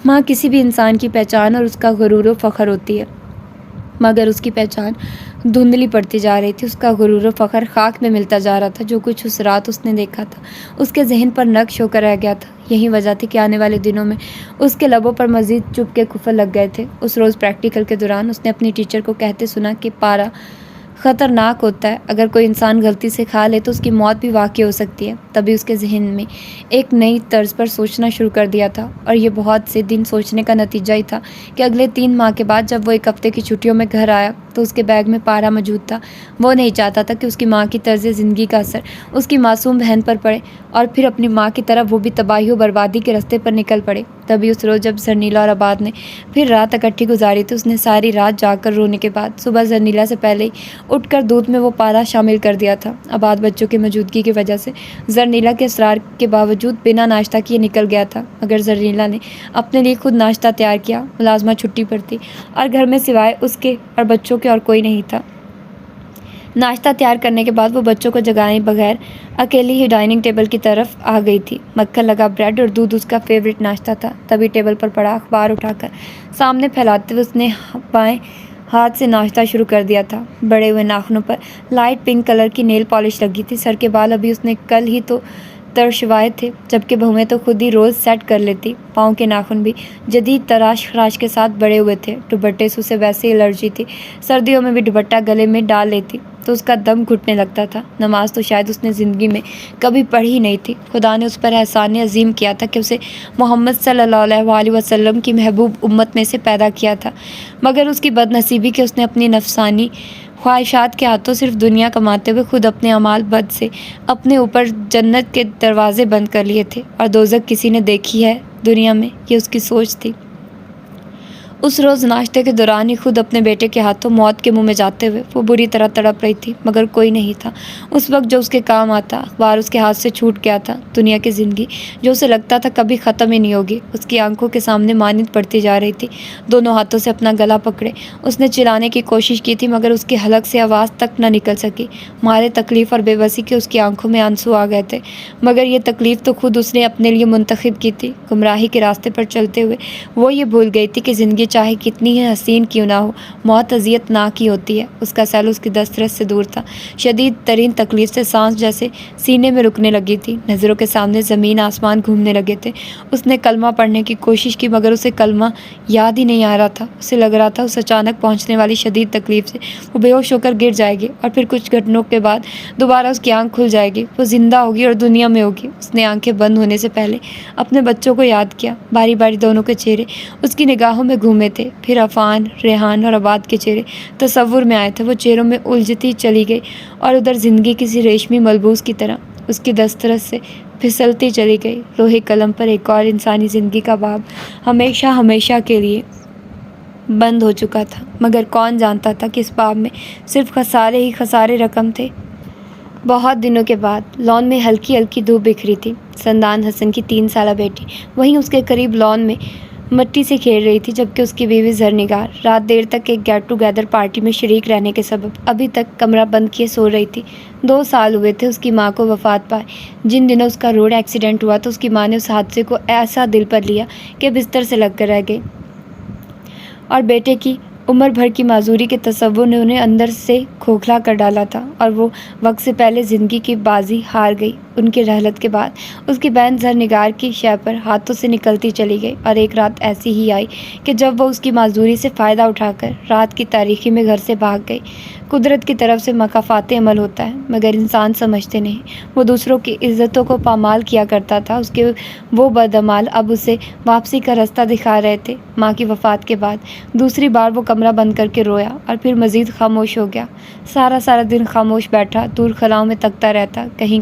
ماں کسی بھی انسان کی پہچان اور اس کا غرور و فخر ہوتی ہے, مگر اس کی پہچان دھندلی پڑتی جا رہی تھی. اس کا غرور و فخر خاک میں ملتا جا رہا تھا. جو کچھ اس رات اس نے دیکھا تھا اس کے ذہن پر نقش ہو کر رہ گیا تھا. یہی وجہ تھی کہ آنے والے دنوں میں اس کے لبوں پر مزید چپ کے کفل لگ گئے تھے. اس روز پریکٹیکل کے دوران اس نے اپنی ٹیچر کو کہتے سنا کہ پارا خطرناک ہوتا ہے. اگر کوئی انسان غلطی سے کھا لے تو اس کی موت بھی واقع ہو سکتی ہے. تبھی اس کے ذہن میں ایک نئی طرز پر سوچنا شروع کر دیا تھا, اور یہ بہت سے دن سوچنے کا نتیجہ ہی تھا کہ اگلے 3 ماہ کے بعد جب وہ 1 ہفتے کی چھٹیوں میں گھر آیا تو اس کے بیگ میں پارا موجود تھا. وہ نہیں چاہتا تھا کہ اس کی ماں کی طرز زندگی کا اثر اس کی معصوم بہن پر پڑے اور پھر اپنی ماں کی طرف وہ بھی تباہی و بربادی کے راستے پر نکل پڑے. تبھی اس روز جب زرنیلا اور عباد نے پھر رات اکٹھی گزاری تھی, اس نے ساری رات جاگ کر رونے کے بعد صبح زرنیلا سے پہلے ہی اٹھ کر دودھ میں وہ پارا شامل کر دیا تھا. عباد بچوں کی موجودگی کی وجہ سے زرنیلا کے اصرار کے باوجود بنا ناشتہ کیے نکل گیا تھا, مگر زرنیلا نے اپنے لیے خود ناشتہ تیار کیا. ملازمہ چھٹی پر تھی اور گھر میں سوائے اس کے اور بچوں کے اور کوئی نہیں تھا. ناشتہ تیار کرنے کے بعد وہ بچوں کو جگائے بغیر اکیلی ہی ڈائننگ ٹیبل کی طرف آ گئی تھی. مکھن لگا بریڈ اور دودھ اس کا فیوریٹ ناشتہ تھا. تبھی ٹیبل پر پڑا اخبار اٹھا کر سامنے پھیلاتے ہوئے اس نے بائیں ہاتھ سے ناشتہ شروع کر دیا تھا. بڑے ہوئے ناخنوں پر لائٹ پنک کلر کی نیل پالش لگی تھی. سر کے بال ابھی اس نے کل ہی تو ترشوائے تھے, جبکہ بہویں تو خود ہی روز سیٹ کر لیتی. پاؤں کے ناخن بھی جدید تراش خراش کے ساتھ بڑے ہوئے تھے. دوپٹے سے اسے ویسے ہی الرجی تھی. سردیوں میں بھی دوپٹہ گلے میں ڈال لیتی تو اس کا دم گھٹنے لگتا تھا. نماز تو شاید اس نے زندگی میں کبھی پڑھی نہیں تھی. خدا نے اس پر احسان عظیم کیا تھا کہ اسے محمد صلی اللہ علیہ وسلم کی محبوب امت میں سے پیدا کیا تھا, مگر اس کی بد نصیبی کہ اس نے اپنی نفسانی خواہشات کے ہاتھوں صرف دنیا کماتے ہوئے خود اپنے اعمال بد سے اپنے اوپر جنت کے دروازے بند کر لیے تھے, اور دوزخ کسی نے دیکھی ہے دنیا میں, یہ اس کی سوچ تھی. اس روز ناشتے کے دوران ہی خود اپنے بیٹے کے ہاتھوں موت کے منہ میں جاتے ہوئے وہ بری طرح تڑپ رہی تھی، مگر کوئی نہیں تھا اس وقت جو اس کے کام آتا۔ اخبار اس کے ہاتھ سے چھوٹ گیا تھا۔ دنیا کی زندگی جو اسے لگتا تھا کبھی ختم ہی نہیں ہوگی، اس کی آنکھوں کے سامنے مانند پڑتی جا رہی تھی۔ دونوں ہاتھوں سے اپنا گلا پکڑے اس نے چلانے کی کوشش کی تھی، مگر اس کے حلق سے آواز تک نہ نکل سکی۔ مارے تکلیف اور بے بسی کے اس کی آنکھوں میں آنسو آ گئے تھے، مگر یہ تکلیف تو خود اس نے اپنے لیے منتخب کی تھی۔ گمراہی کے راستے پر چلتے ہوئے وہ یہ بھول گئی تھی کہ زندگی چاہے کتنی ہی حسین کیوں نہ ہو، موت اذیت ناک ہی ہوتی ہے۔ اس کا سیل اس کی دسترس سے دور تھا۔ شدید ترین تکلیف سے سانس جیسے سینے میں رکنے لگی تھی۔ نظروں کے سامنے زمین آسمان گھومنے لگے تھے۔ اس نے کلمہ پڑھنے کی کوشش کی، مگر اسے کلمہ یاد ہی نہیں آ رہا تھا۔ اسے لگ رہا تھا اس اچانک پہنچنے والی شدید تکلیف سے وہ بے ہوش ہو کر گر جائے گی، اور پھر کچھ گھنٹوں کے بعد دوبارہ اس کی آنکھ کھل جائے گی، وہ زندہ ہوگی اور دنیا میں ہوگی۔ اس نے آنکھیں بند ہونے سے پہلے اپنے بچوں کو یاد کیا۔ باری باری دونوں کے چہرے اس کی نگاہوں میں گھومے تھے، پھر عفان، ریحان اور عباد کے چہرے تصور میں آئے تھے۔ وہ چہروں میں الجھتی چلی گئی، اور ادھر زندگی کسی ریشمی ملبوس کی طرح اس کی دسترس سے پھسلتی چلی گئی۔ لوہے قلم پر ایک اور انسانی زندگی کا باب ہمیشہ ہمیشہ کے لیے بند ہو چکا تھا، مگر کون جانتا تھا کہ اس باب میں صرف خسارے ہی خسارے رقم تھے۔ بہت دنوں کے بعد لان میں ہلکی ہلکی دھوپ بکھری تھی۔ سندان حسن کی 3 سالہ بیٹی وہیں اس کے قریب لان میں مٹی سے کھیل رہی تھی، جبکہ اس کی بیوی زرنگار رات دیر تک ایک گیٹ ٹو گیدر پارٹی میں شریک رہنے کے سبب ابھی تک کمرہ بند کیے سو رہی تھی۔ 2 سال ہوئے تھے اس کی ماں کو وفات پائے۔ جن دنوں اس کا روڈ ایکسیڈنٹ ہوا تو اس کی ماں نے اس حادثے کو ایسا دل پر لیا کہ بستر سے لگ کر رہ گئی، اور بیٹے کی عمر بھر کی معذوری کے تصور نے انہیں اندر سے کھوکھلا کر ڈالا تھا، اور وہ وقت سے پہلے زندگی کی بازی ہار گئی۔ ان کی رحلت کے بعد اس کی بہن زرنگار کی شے پر ہاتھوں سے نکلتی چلی گئی، اور ایک رات ایسی ہی آئی کہ جب وہ اس کی معذوری سے فائدہ اٹھا کر رات کی تاریکی میں گھر سے بھاگ گئی۔ قدرت کی طرف سے مکافات عمل ہوتا ہے، مگر انسان سمجھتے نہیں۔ وہ دوسروں کی عزتوں کو پامال کیا کرتا تھا، اس کے وہ بدعمال اب اسے واپسی کا راستہ دکھا رہے تھے۔ ماں کی وفات کے بعد دوسری بار وہ کمرہ بند کر کے رویا، اور پھر مزید خاموش ہو گیا۔ سارا دن خاموش بیٹھا، دور خلاؤں میں تکتا رہتا، کہیں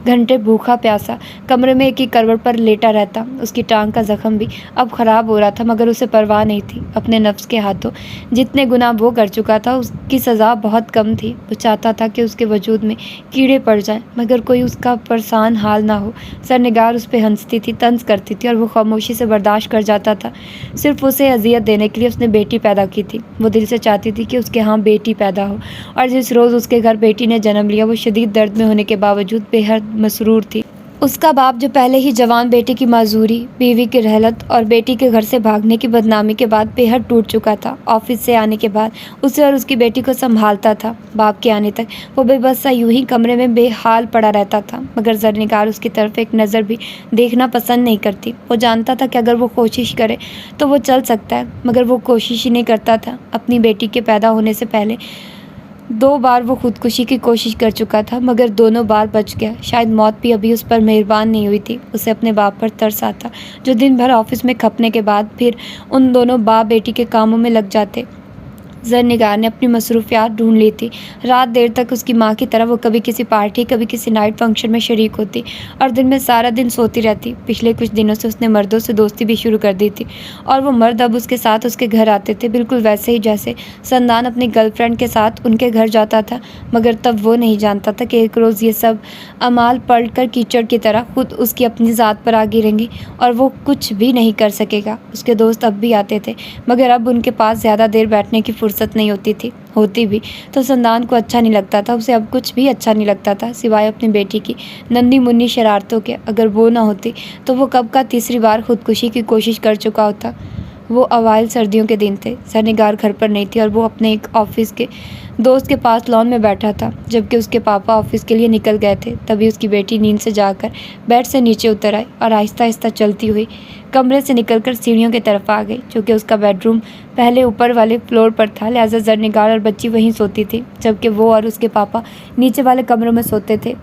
گھنٹے بھوکا پیاسا کمرے میں ایک ہی کروٹ پر لیٹا رہتا۔ اس کی ٹانگ کا زخم بھی اب خراب ہو رہا تھا، مگر اسے پرواہ نہیں تھی۔ اپنے نفس کے ہاتھوں جتنے گناہ وہ کر چکا تھا، اس کی سزا بہت کم تھی۔ وہ چاہتا تھا کہ اس کے وجود میں کیڑے پڑ جائیں، مگر کوئی اس کا پرسان حال نہ ہو۔ زرنگار اس پہ ہنستی تھی، طنز کرتی تھی، اور وہ خاموشی سے برداشت کر جاتا تھا۔ صرف اسے اذیت دینے کے لیے اس نے بیٹی پیدا کی تھی۔ وہ دل سے چاہتی تھی کہ اس کے ہاں بیٹی پیدا ہو، اور جس روز اس کے گھر بیٹی نے جنم لیا وہ شدید درد میں ہونے کے باوجود بے حد مسرور تھی۔ اس کا باپ جو پہلے ہی جوان بیٹے کی معذوری، بیوی کی رحلت اور بیٹی کے گھر سے بھاگنے کی بدنامی کے بعد بے حد ٹوٹ چکا تھا، آفس سے آنے کے بعد اسے اور اس کی بیٹی کو سنبھالتا تھا۔ باپ کے آنے تک وہ بے بس سا یوں ہی کمرے میں بے حال پڑا رہتا تھا، مگر زرنگار اس کی طرف ایک نظر بھی دیکھنا پسند نہیں کرتی۔ وہ جانتا تھا کہ اگر وہ کوشش کرے تو وہ چل سکتا ہے، مگر وہ کوشش ہی نہیں کرتا تھا۔ اپنی بیٹی کے پیدا ہونے سے پہلے 2 بار وہ خودکشی کی کوشش کر چکا تھا، مگر دونوں بار بچ گیا۔ شاید موت بھی ابھی اس پر مہربان نہیں ہوئی تھی۔ اسے اپنے باپ پر ترس آتا، جو دن بھر آفس میں کھپنے کے بعد پھر ان دونوں باپ بیٹی کے کاموں میں لگ جاتے۔ زرنگار نے اپنی مصروفیات ڈھونڈ لی تھی۔ رات دیر تک اس کی ماں کی طرح وہ کبھی کسی پارٹی، کبھی کسی نائٹ فنکشن میں شریک ہوتی، اور دن میں سارا دن سوتی رہتی۔ پچھلے کچھ دنوں سے اس نے مردوں سے دوستی بھی شروع کر دی تھی، اور وہ مرد اب اس کے ساتھ اس کے گھر آتے تھے، بالکل ویسے ہی جیسے سندان اپنی گرل فرینڈ کے ساتھ ان کے گھر جاتا تھا۔ مگر تب وہ نہیں جانتا تھا کہ ایک روز یہ سب اعمال پلٹ کر کیچڑ کی طرح خود اس کی اپنی ذات پر آ گریں گے، اور وہ کچھ بھی نہیں کر سکے گا۔ اس کے دوست اب بھی آتے تھے، مگر اب ان کے پاس زیادہ دیر بیٹھنے کی فرصت نہیں ہوتی تھی۔ ہوتی بھی تو سندان کو اچھا نہیں لگتا تھا، اسے اب کچھ بھی اچھا نہیں لگتا تھا سوائے اپنی بیٹی کی ننھی منھی شرارتوں کے۔ اگر وہ نہ ہوتی تو وہ کب کا تیسری بار خودکشی کی کوشش کر چکا ہوتا۔ وہ اوائل سردیوں کے دن تھے، زرنگار گھر پر نہیں تھی، اور وہ اپنے ایک آفس کے دوست کے پاس لان میں بیٹھا تھا، جبکہ اس کے پاپا آفس کے لیے نکل گئے تھے۔ تبھی اس کی بیٹی نیند سے جا کر بیڈ سے نیچے اتر آئی، اور آہستہ آہستہ چلتی ہوئی کمرے سے نکل کر سیڑھیوں کی طرف آ گئی۔ چونکہ اس کا بیڈ روم پہلے اوپر والے فلور پر تھا، لہٰذا زرنگار اور بچی وہیں سوتی تھی، جبکہ وہ اور اس کے پاپا نیچے والے کمروں میں سوتے تھے۔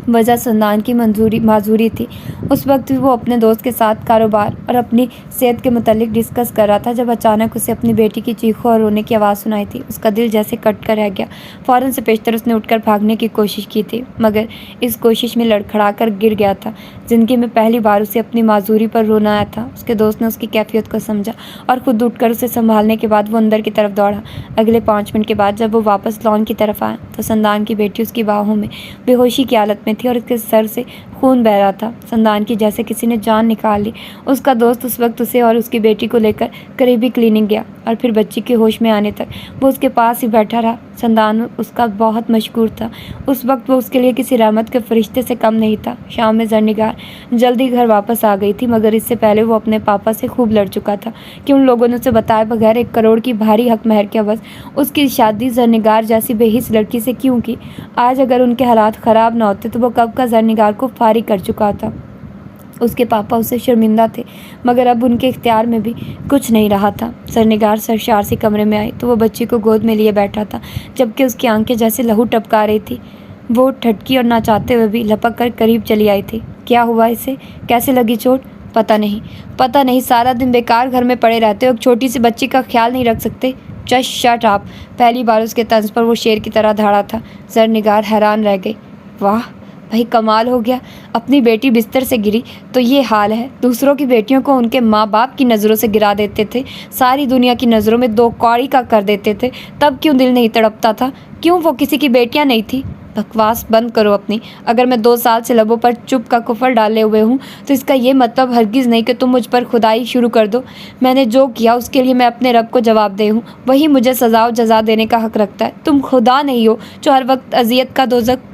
وجہ سندان کی معذوری تھی۔ اس وقت بھی وہ اپنے دوست کے ساتھ کاروبار اور اپنی صحت کے متعلق ڈسکس کر رہا تھا جب اچانک اسے اپنی بیٹی کی چیخوں اور رونے کی آواز سنائی تھی۔ اس کا دل جیسے کٹ کر رہ گیا۔ فوراً سے پیشتر اس نے اٹھ کر بھاگنے کی کوشش کی تھی، مگر اس کوشش میں لڑکھڑا کر گر گیا تھا۔ زندگی میں پہلی بار اسے اپنی معذوری پر رونا آیا تھا۔ اس کے دوست نے اس کی کیفیت کو سمجھا اور خود اٹھ کر اسے سنبھالنے کے بعد وہ اندر کی طرف دوڑا۔ اگلے 5 منٹ کے بعد جب وہ واپس لان کی طرف آیا تو سندان کی بیٹی اس کی باہوں میں بے ہوشی کی حالت میں تھی اور اس کے سر سے خون بہہ رہا تھا۔ سندان کی جیسے کسی نے جان نکال لی۔ اس کا دوست اس وقت اسے اور اس کی بیٹی کو لے کر قریبی کلینک گیا اور پھر بچی کے ہوش میں آنے تک وہ اس کے پاس ہی بیٹھا رہا۔ سندان اس کا بہت مشکور تھا۔ اس وقت وہ اس کے لیے کسی رحمت کے فرشتے سے کم نہیں تھا۔ شام میں زرنگار جلدی گھر واپس آ گئی تھی، مگر اس سے پہلے وہ اپنے پاپا سے خوب لڑ چکا تھا کہ ان لوگوں نے اسے بتائے بغیر 1 کروڑ کی بھاری حق مہر کے عوض اس کی شادی زرنگار جیسی بے حس لڑکی سے کیوں کی۔ آج اگر ان کے حالات خراب نہ ہوتے تو وہ کب کا زرنگار کو فارغ کر چکا تھا۔ اس کے پاپا اسے شرمندہ تھے، مگر اب ان کے اختیار میں بھی کچھ نہیں رہا تھا۔ زرنگار سرشار سی کمرے میں آئی تو وہ بچی کو گود میں لیے بیٹھا تھا، جبکہ اس کی آنکھیں جیسے لہو ٹپکا رہی تھی۔ وہ ٹھٹکی اور نہ چاہتے ہوئے بھی لپک کر قریب چلی آئی تھی۔ کیا ہوا اسے؟ کیسے لگی چوٹ؟ پتہ نہیں، سارا دن بیکار گھر میں پڑے رہتے ہو، ایک چھوٹی سی بچی کا خیال نہیں رکھ سکتے؟ Just shut up. پہلی بار اس کے طنز پر وہ شیر کی طرح دھاڑا تھا۔ زرنگار حیران رہ گئی۔ واہ بھائی، کمال ہو گیا، اپنی بیٹی بستر سے گری تو یہ حال ہے۔ دوسروں کی بیٹیوں کو ان کے ماں باپ کی نظروں سے گرا دیتے تھے، ساری دنیا کی نظروں میں 2 کوڑی کا کر دیتے تھے، تب کیوں دل نہیں تڑپتا تھا؟ کیوں وہ کسی کی بیٹیاں نہیں تھی؟ بکواس بند کرو اپنی۔ اگر میں 2 سال سے لبوں پر چپ کا کفر ڈالے ہوئے ہوں تو اس کا یہ مطلب ہرگز نہیں کہ تم مجھ پر خدائی شروع کر دو۔ میں نے جو کیا اس کے لیے میں اپنے رب کو جواب دہ ہوں، وہی مجھے سزا و جزا دینے کا حق رکھتا ہے۔ تم خدا نہیں ہو جو ہر وقت اذیت کا دوزخ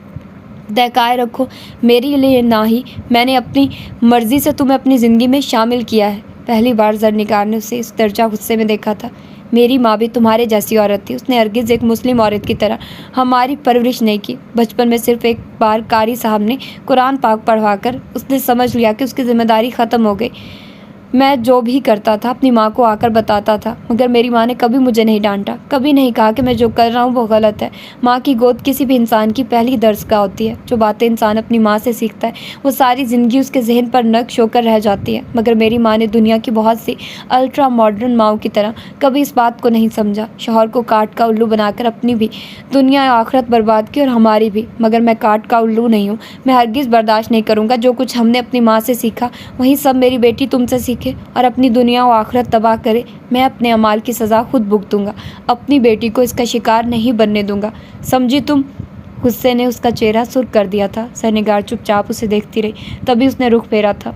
دہکائے رکھو۔ میری لیے نہ ہی میں نے اپنی مرضی سے تمہیں اپنی زندگی میں شامل کیا ہے۔ پہلی بار زرنگار نے اسے اس درجہ غصے میں دیکھا تھا۔ میری ماں بھی تمہارے جیسی عورت تھی، اس نے ہرگز ایک مسلم عورت کی طرح ہماری پرورش نہیں کی۔ بچپن میں صرف ایک بار قاری صاحب نے قرآن پاک پڑھوا کر اس نے سمجھ لیا کہ اس کی ذمہ داری ختم ہو گئی۔ میں جو بھی کرتا تھا اپنی ماں کو آ کر بتاتا تھا، مگر میری ماں نے کبھی مجھے نہیں ڈانٹا، کبھی نہیں کہا کہ میں جو کر رہا ہوں وہ غلط ہے۔ ماں کی گود کسی بھی انسان کی پہلی درسگاہ ہوتی ہے۔ جو باتیں انسان اپنی ماں سے سیکھتا ہے وہ ساری زندگی اس کے ذہن پر نقش ہو کر رہ جاتی ہے، مگر میری ماں نے دنیا کی بہت سی الٹرا ماڈرن ماؤں کی طرح کبھی اس بات کو نہیں سمجھا۔ شوہر کو کاٹ کا الو بنا کر اپنی بھی دنیا آخرت برباد کی اور ہماری بھی، مگر میں کاٹ کا الو نہیں ہوں۔ میں ہرگز برداشت نہیں کروں گا جو کچھ ہم نے اپنی ماں سے سیکھا وہی سب میری بیٹی تم سے سیکھے اور اپنی دنیا و آخرت تباہ کرے۔ میں اپنے اعمال کی سزا خود بھگتوں گا، اپنی بیٹی کو اس کا شکار نہیں بننے دوں گا، سمجھی تم؟ غصے نے اس کا چہرہ سرخ کر دیا تھا۔ زرنگار چپ چاپ اسے دیکھتی رہی، تبھی اس نے رخ پھیرا تھا۔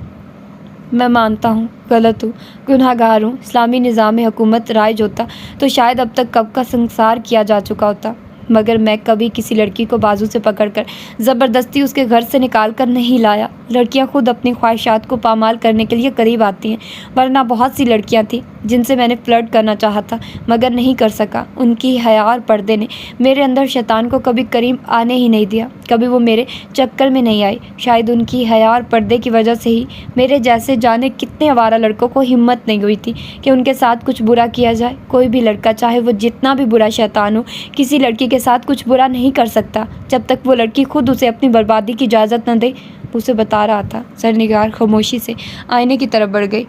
میں مانتا ہوں غلط ہوں، گناہ گار ہوں۔ اسلامی نظام حکومت رائج ہوتا تو شاید اب تک کب کا سنسار کیا جا چکا ہوتا، مگر میں کبھی کسی لڑکی کو بازو سے پکڑ کر زبردستی اس کے گھر سے نکال کر نہیں لایا۔ لڑکیاں خود اپنی خواہشات کو پامال کرنے کے لیے قریب آتی ہیں، ورنہ بہت سی لڑکیاں تھیں جن سے میں نے فلرٹ کرنا چاہا تھا مگر نہیں کر سکا۔ ان کی حیا اور پردے نے میرے اندر شیطان کو کبھی قریب آنے ہی نہیں دیا، کبھی وہ میرے چکر میں نہیں آئی۔ شاید ان کی حیا اور پردے کی وجہ سے ہی میرے جیسے جانے کتنے آوارہ لڑکوں کو ہمت نہیں ہوئی تھی کہ ان کے ساتھ کچھ برا کیا جائے۔ کوئی بھی لڑکا چاہے وہ جتنا بھی برا شیطان ہو، کسی لڑکی کے ساتھ کچھ برا نہیں کر سکتا جب تک وہ لڑکی خود اسے اپنی بربادی کی اجازت نہ دے۔ اسے بتا رہا تھا۔ زرنگار خاموشی سے آئینے کی طرف بڑھ گئی۔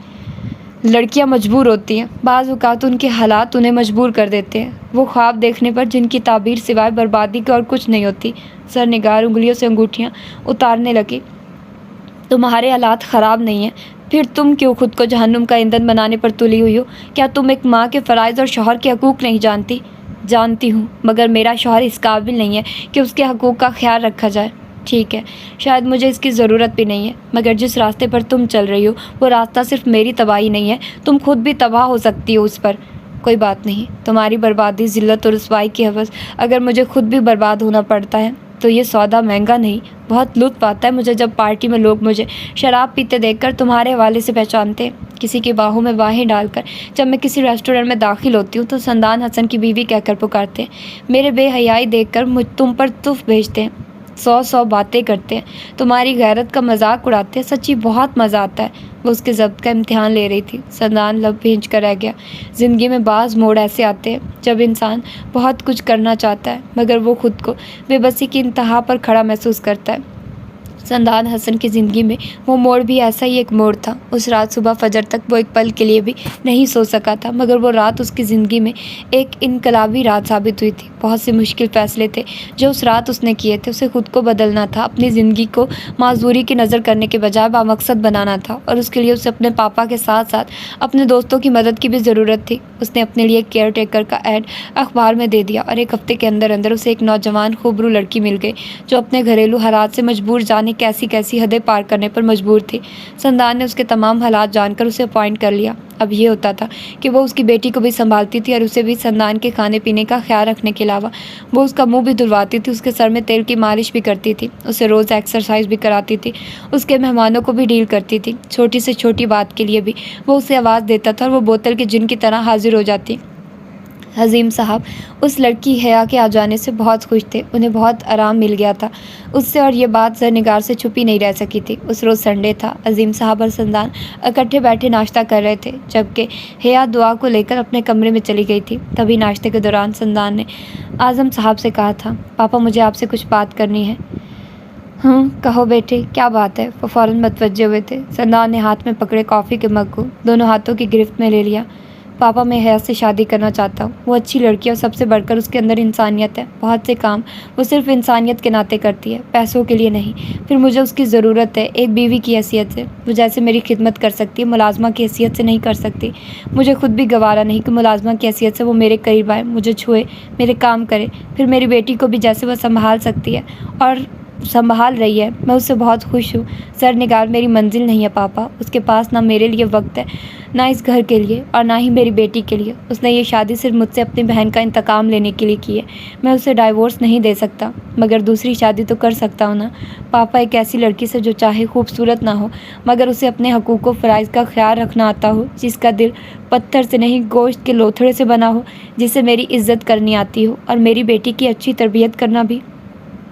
لڑکیاں مجبور ہوتی ہیں، بعض اوقات ان کے حالات انہیں مجبور کر دیتے ہیں، وہ خواب دیکھنے پر جن کی تعبیر سوائے بربادی کے اور کچھ نہیں ہوتی۔ زرنگار انگلیوں سے انگوٹھیاں اتارنے لگی۔ تمہارے حالات خراب نہیں ہیں، پھر تم کیوں خود کو جہنم کا ایندھن بنانے پر تلی ہوئی ہو؟ کیا تم ایک ماں کے فرائض اور شوہر کے حقوق نہیں جانتی؟ جانتی ہوں، مگر میرا شوہر اس قابل نہیں ہے کہ اس کے حقوق کا خیال رکھا جائے۔ ٹھیک ہے، شاید مجھے اس کی ضرورت بھی نہیں ہے، مگر جس راستے پر تم چل رہی ہو وہ راستہ صرف میری تباہی نہیں ہے، تم خود بھی تباہ ہو سکتی ہو اس پر۔ کوئی بات نہیں، تمہاری بربادی، ذلت اور رسوائی کی حوث، اگر مجھے خود بھی برباد ہونا پڑتا ہے تو یہ سودا مہنگا نہیں۔ بہت لطف آتا ہے مجھے جب پارٹی میں لوگ مجھے شراب پیتے دیکھ کر تمہارے حوالے سے پہچانتے ہیں، کسی کی باہوں میں باہیں ڈال کر۔ جب میں کسی ریسٹورینٹ میں داخل ہوتی ہوں تو سندان حسن کی بیوی کہہ کر پکارتے ہیں، میرے بے حیائی دیکھ کر تم پر تف بھیجتے ہیں، 100 باتیں کرتے ہیں، تمہاری غیرت کا مذاق اڑاتے ہیں۔ سچی بہت مزہ آتا ہے۔ وہ اس کے ضبط کا امتحان لے رہی تھی۔ سندان لب بھینچ کر رہ گیا۔ زندگی میں بعض موڑ ایسے آتے ہیں جب انسان بہت کچھ کرنا چاہتا ہے مگر وہ خود کو بے بسی کی انتہا پر کھڑا محسوس کرتا ہے۔ سندان حسن کی زندگی میں وہ موڑ بھی ایسا ہی ایک موڑ تھا۔ اس رات صبح فجر تک وہ ایک پل کے لیے بھی نہیں سو سکا تھا، مگر وہ رات اس کی زندگی میں ایک انقلابی رات ثابت ہوئی تھی۔ بہت سے مشکل فیصلے تھے جو اس رات اس نے کیے تھے۔ اسے خود کو بدلنا تھا، اپنی زندگی کو معذوری کی نظر کرنے کے بجائے بامقصد بنانا تھا، اور اس کے لیے اسے اپنے پاپا کے ساتھ ساتھ اپنے دوستوں کی مدد کی بھی ضرورت تھی۔ اس نے اپنے لیے ایک کیئر ٹیکر کا ایڈ اخبار میں دے دیا، اور ایک ہفتے کے اندر اندر اسے ایک نوجوان خوبرو لڑکی مل گئی جو اپنے گھریلو حالات سے مجبور جانے کیسی حدیں پار کرنے پر مجبور تھی۔ سندان نے اس کے تمام حالات جان کر اسے اپوائنٹ کر لیا۔ اب یہ ہوتا تھا کہ وہ اس کی بیٹی کو بھی سنبھالتی تھی، اور اسے بھی سندان کے کھانے پینے کا خیال رکھنے کے علاوہ وہ اس کا منہ بھی دھلواتی تھی، اس کے سر میں تیل کی مالش بھی کرتی تھی، اسے روز ایکسرسائز بھی کراتی تھی، اس کے مہمانوں کو بھی ڈیل کرتی تھی۔ چھوٹی سے چھوٹی بات کے لیے بھی وہ اسے آواز دیتا تھا اور وہ بوتل کے جن کی طرح حاضر ہو جاتی۔ عظیم صاحب اس لڑکی حیا کے آ جانے سے بہت خوش تھے، انہیں بہت آرام مل گیا تھا اس سے، اور یہ بات زرنگار سے چھپی نہیں رہ سکی تھی۔ اس روز سنڈے تھا۔ عظیم صاحب اور سندان اکٹھے بیٹھے ناشتہ کر رہے تھے، جبکہ حیا دعا کو لے کر اپنے کمرے میں چلی گئی تھی۔ تبھی ناشتے کے دوران سندان نے اعظم صاحب سے کہا تھا، پاپا مجھے آپ سے کچھ بات کرنی ہے۔ کہو بیٹے، کیا بات ہے؟ وہ فوراً متوجہ ہوئے تھے۔ سندان نے ہاتھ میں پکڑے کافی کے مگ کو دونوں ہاتھوں کی گرفت میں لے لیا۔ پاپا میں حیا سے شادی کرنا چاہتا ہوں، وہ اچھی لڑکی ہے اور سب سے بڑھ کر اس کے اندر انسانیت ہے۔ بہت سے کام وہ صرف انسانیت کے ناطے کرتی ہے، پیسوں کے لیے نہیں۔ پھر مجھے اس کی ضرورت ہے، ایک بیوی کی حیثیت سے۔ وہ جیسے میری خدمت کر سکتی ہے، ملازمہ کی حیثیت سے نہیں کر سکتی۔ مجھے خود بھی گوارا نہیں کہ ملازمہ کی حیثیت سے وہ میرے قریب آئے، مجھے چھوئے، میرے کام کرے۔ پھر میری بیٹی کو بھی جیسے وہ سنبھال سکتی ہے اور سنبھال رہی ہے، میں اس سے بہت خوش ہوں۔ زرنگار میری منزل نہیں ہے پاپا، اس کے پاس نہ میرے لیے وقت ہے، نہ اس گھر کے لیے، اور نہ ہی میری بیٹی کے لیے۔ اس نے یہ شادی صرف مجھ سے اپنی بہن کا انتقام لینے کے لیے کی ہے۔ میں اسے ڈائیورس نہیں دے سکتا، مگر دوسری شادی تو کر سکتا ہوں نا پاپا، ایک ایسی لڑکی سے جو چاہے خوبصورت نہ ہو، مگر اسے اپنے حقوق و فرائض کا خیال رکھنا آتا ہو، جس کا دل پتھر سے نہیں گوشت کے لوتھڑے سے بنا ہو، جسے میری عزت کرنی آتی ہو، اور میری بیٹی کی اچھی تربیت کرنا بھی۔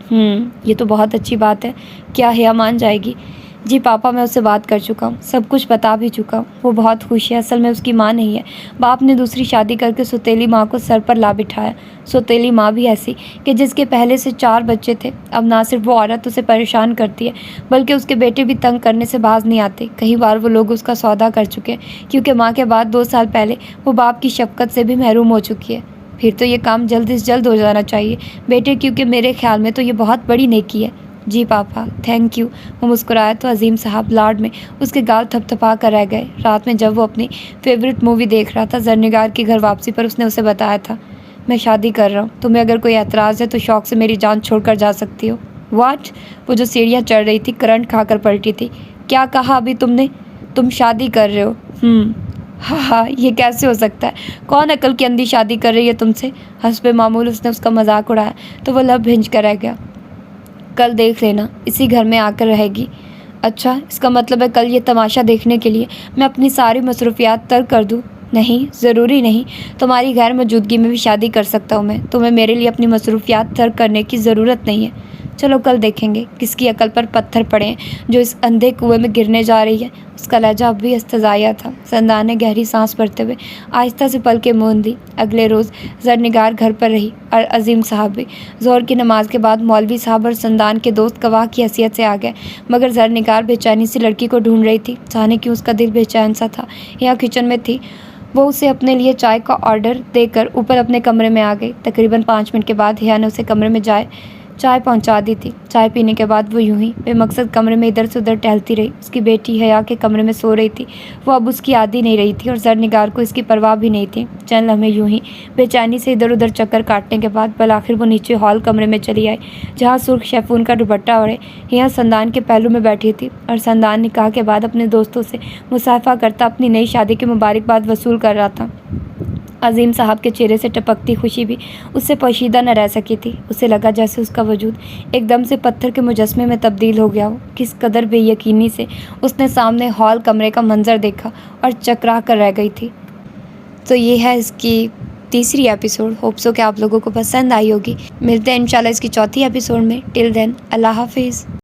یہ تو بہت اچھی بات ہے۔ کیا حیا مان جائے گی؟ جی پاپا، میں اس سے بات کر چکا ہوں، سب کچھ بتا بھی چکا ہوں۔ وہ بہت خوش ہے، اصل میں اس کی ماں نہیں ہے۔ باپ نے دوسری شادی کر کے سوتیلی ماں کو سر پر لا بٹھایا۔ سوتیلی ماں بھی ایسی کہ جس کے پہلے سے 4 بچے تھے۔ اب نہ صرف وہ عورت اسے پریشان کرتی ہے، بلکہ اس کے بیٹے بھی تنگ کرنے سے باز نہیں آتے۔ کئی بار وہ لوگ اس کا سودا کر چکے ہیں، کیونکہ ماں کے بعد 2 سال پہلے وہ باپ کی شفقت سے بھی محروم ہو چکی ہے۔ پھر تو یہ کام جلد از جلد ہو جانا چاہیے بیٹے، کیونکہ میرے خیال میں تو یہ بہت بڑی نیکی ہے۔ جی پاپا، تھینک یو۔ وہ مسکرایا تو عظیم صاحب لاڈ میں اس کے گال تھپ تھپا کر رہ گئے۔ رات میں جب وہ اپنی فیورٹ مووی دیکھ رہا تھا، زرنگار کی گھر واپسی پر اس نے اسے بتایا تھا، میں شادی کر رہا ہوں، تمہیں اگر کوئی اعتراض ہے تو شوق سے میری جان چھوڑ کر جا سکتی ہو۔ واٹ؟ وہ جو سیڑھیاں چڑھ رہی تھی کرنٹ کھا کر پلٹی تھی۔ کیا کہا ابھی تم نے؟ تم شادی کر رہے ہو؟ یہ کیسے ہو سکتا ہے؟ کون عقل کی اندھی شادی کر رہی ہے تم سے؟ حسب معمول اس نے اس کا مذاق اڑایا تو وہ لب بھنج کر رہ گیا۔ کل دیکھ لینا، اسی گھر میں آ کر رہے گی۔ اچھا، اس کا مطلب ہے کل یہ تماشا دیکھنے کے لیے میں اپنی ساری مصروفیات ترک کر دوں؟ نہیں، ضروری نہیں، تمہاری غیر موجودگی میں بھی شادی کر سکتا ہوں میں۔ تمہیں میرے لیے اپنی مصروفیات ترک کرنے کی ضرورت نہیں ہے۔ چلو کل دیکھیں گے کس کی عقل پر پتھر پڑے ہیں جو اس اندھے کنویں میں گرنے جا رہی ہے۔ اس کا لہجہ اب بھی استضاعیہ تھا۔ سندان نے گہری سانس بھرتے ہوئے آہستہ سے پلکیں موند دی۔ اگلے روز زرنگار گھر پر رہی اور عظیم صاحب بھی۔ ظہر کی نماز کے بعد مولوی صاحب اور سندان کے دوست گواہ کی حیثیت سے آ گئے، مگر زرنگار بے چینی سے لڑکی کو ڈھونڈ رہی تھی۔ جانے کیوں اس کا دل بے چین سا تھا۔ یہاں کچن میں تھی، وہ اسے اپنے لیے چائے کا آرڈر دے کر اوپر اپنے کمرے میں آ گئی۔ تقریباً 5 منٹ کے بعد حیا نے اسے کمرے میں چائے پہنچا دی تھی۔ چائے پینے کے بعد وہ یوں ہی بے مقصد کمرے میں ادھر سے ادھر ٹہلتی رہی۔ اس کی بیٹی حیا کے کمرے میں سو رہی تھی، وہ اب اس کی عادی نہیں رہی تھی اور زرنگار کو اس کی پرواہ بھی نہیں تھی۔ چند لمحے یوں ہی بے چینی سے ادھر ادھر چکر کاٹنے کے بعد بالآخر وہ نیچے ہال کمرے میں چلی آئی، جہاں سرخ شیفون کا دوپٹہ اوڑھے حیا سندان کے پہلو میں بیٹھی تھی، اور سندان نکاح کے بعد اپنے دوستوں سے مصافحہ کرتا اپنی نئی شادی کی مبارکباد وصول کر رہا تھا۔ عظیم صاحب کے چہرے سے ٹپکتی خوشی بھی اس سے پوشیدہ نہ رہ سکی تھی۔ اسے لگا جیسے اس کا وجود ایک دم سے پتھر کے مجسمے میں تبدیل ہو گیا ہو۔ کس قدر بے یقینی سے اس نے سامنے ہال کمرے کا منظر دیکھا اور چکرا کر رہ گئی تھی۔ تو یہ ہے اس کی تیسری ایپیسوڈ۔ ہوپ سو کہ آپ لوگوں کو پسند آئی ہوگی۔ ملتے ہیں انشاءاللہ اس کی چوتھی ایپیسوڈ میں۔ ٹل دین، اللہ حافظ۔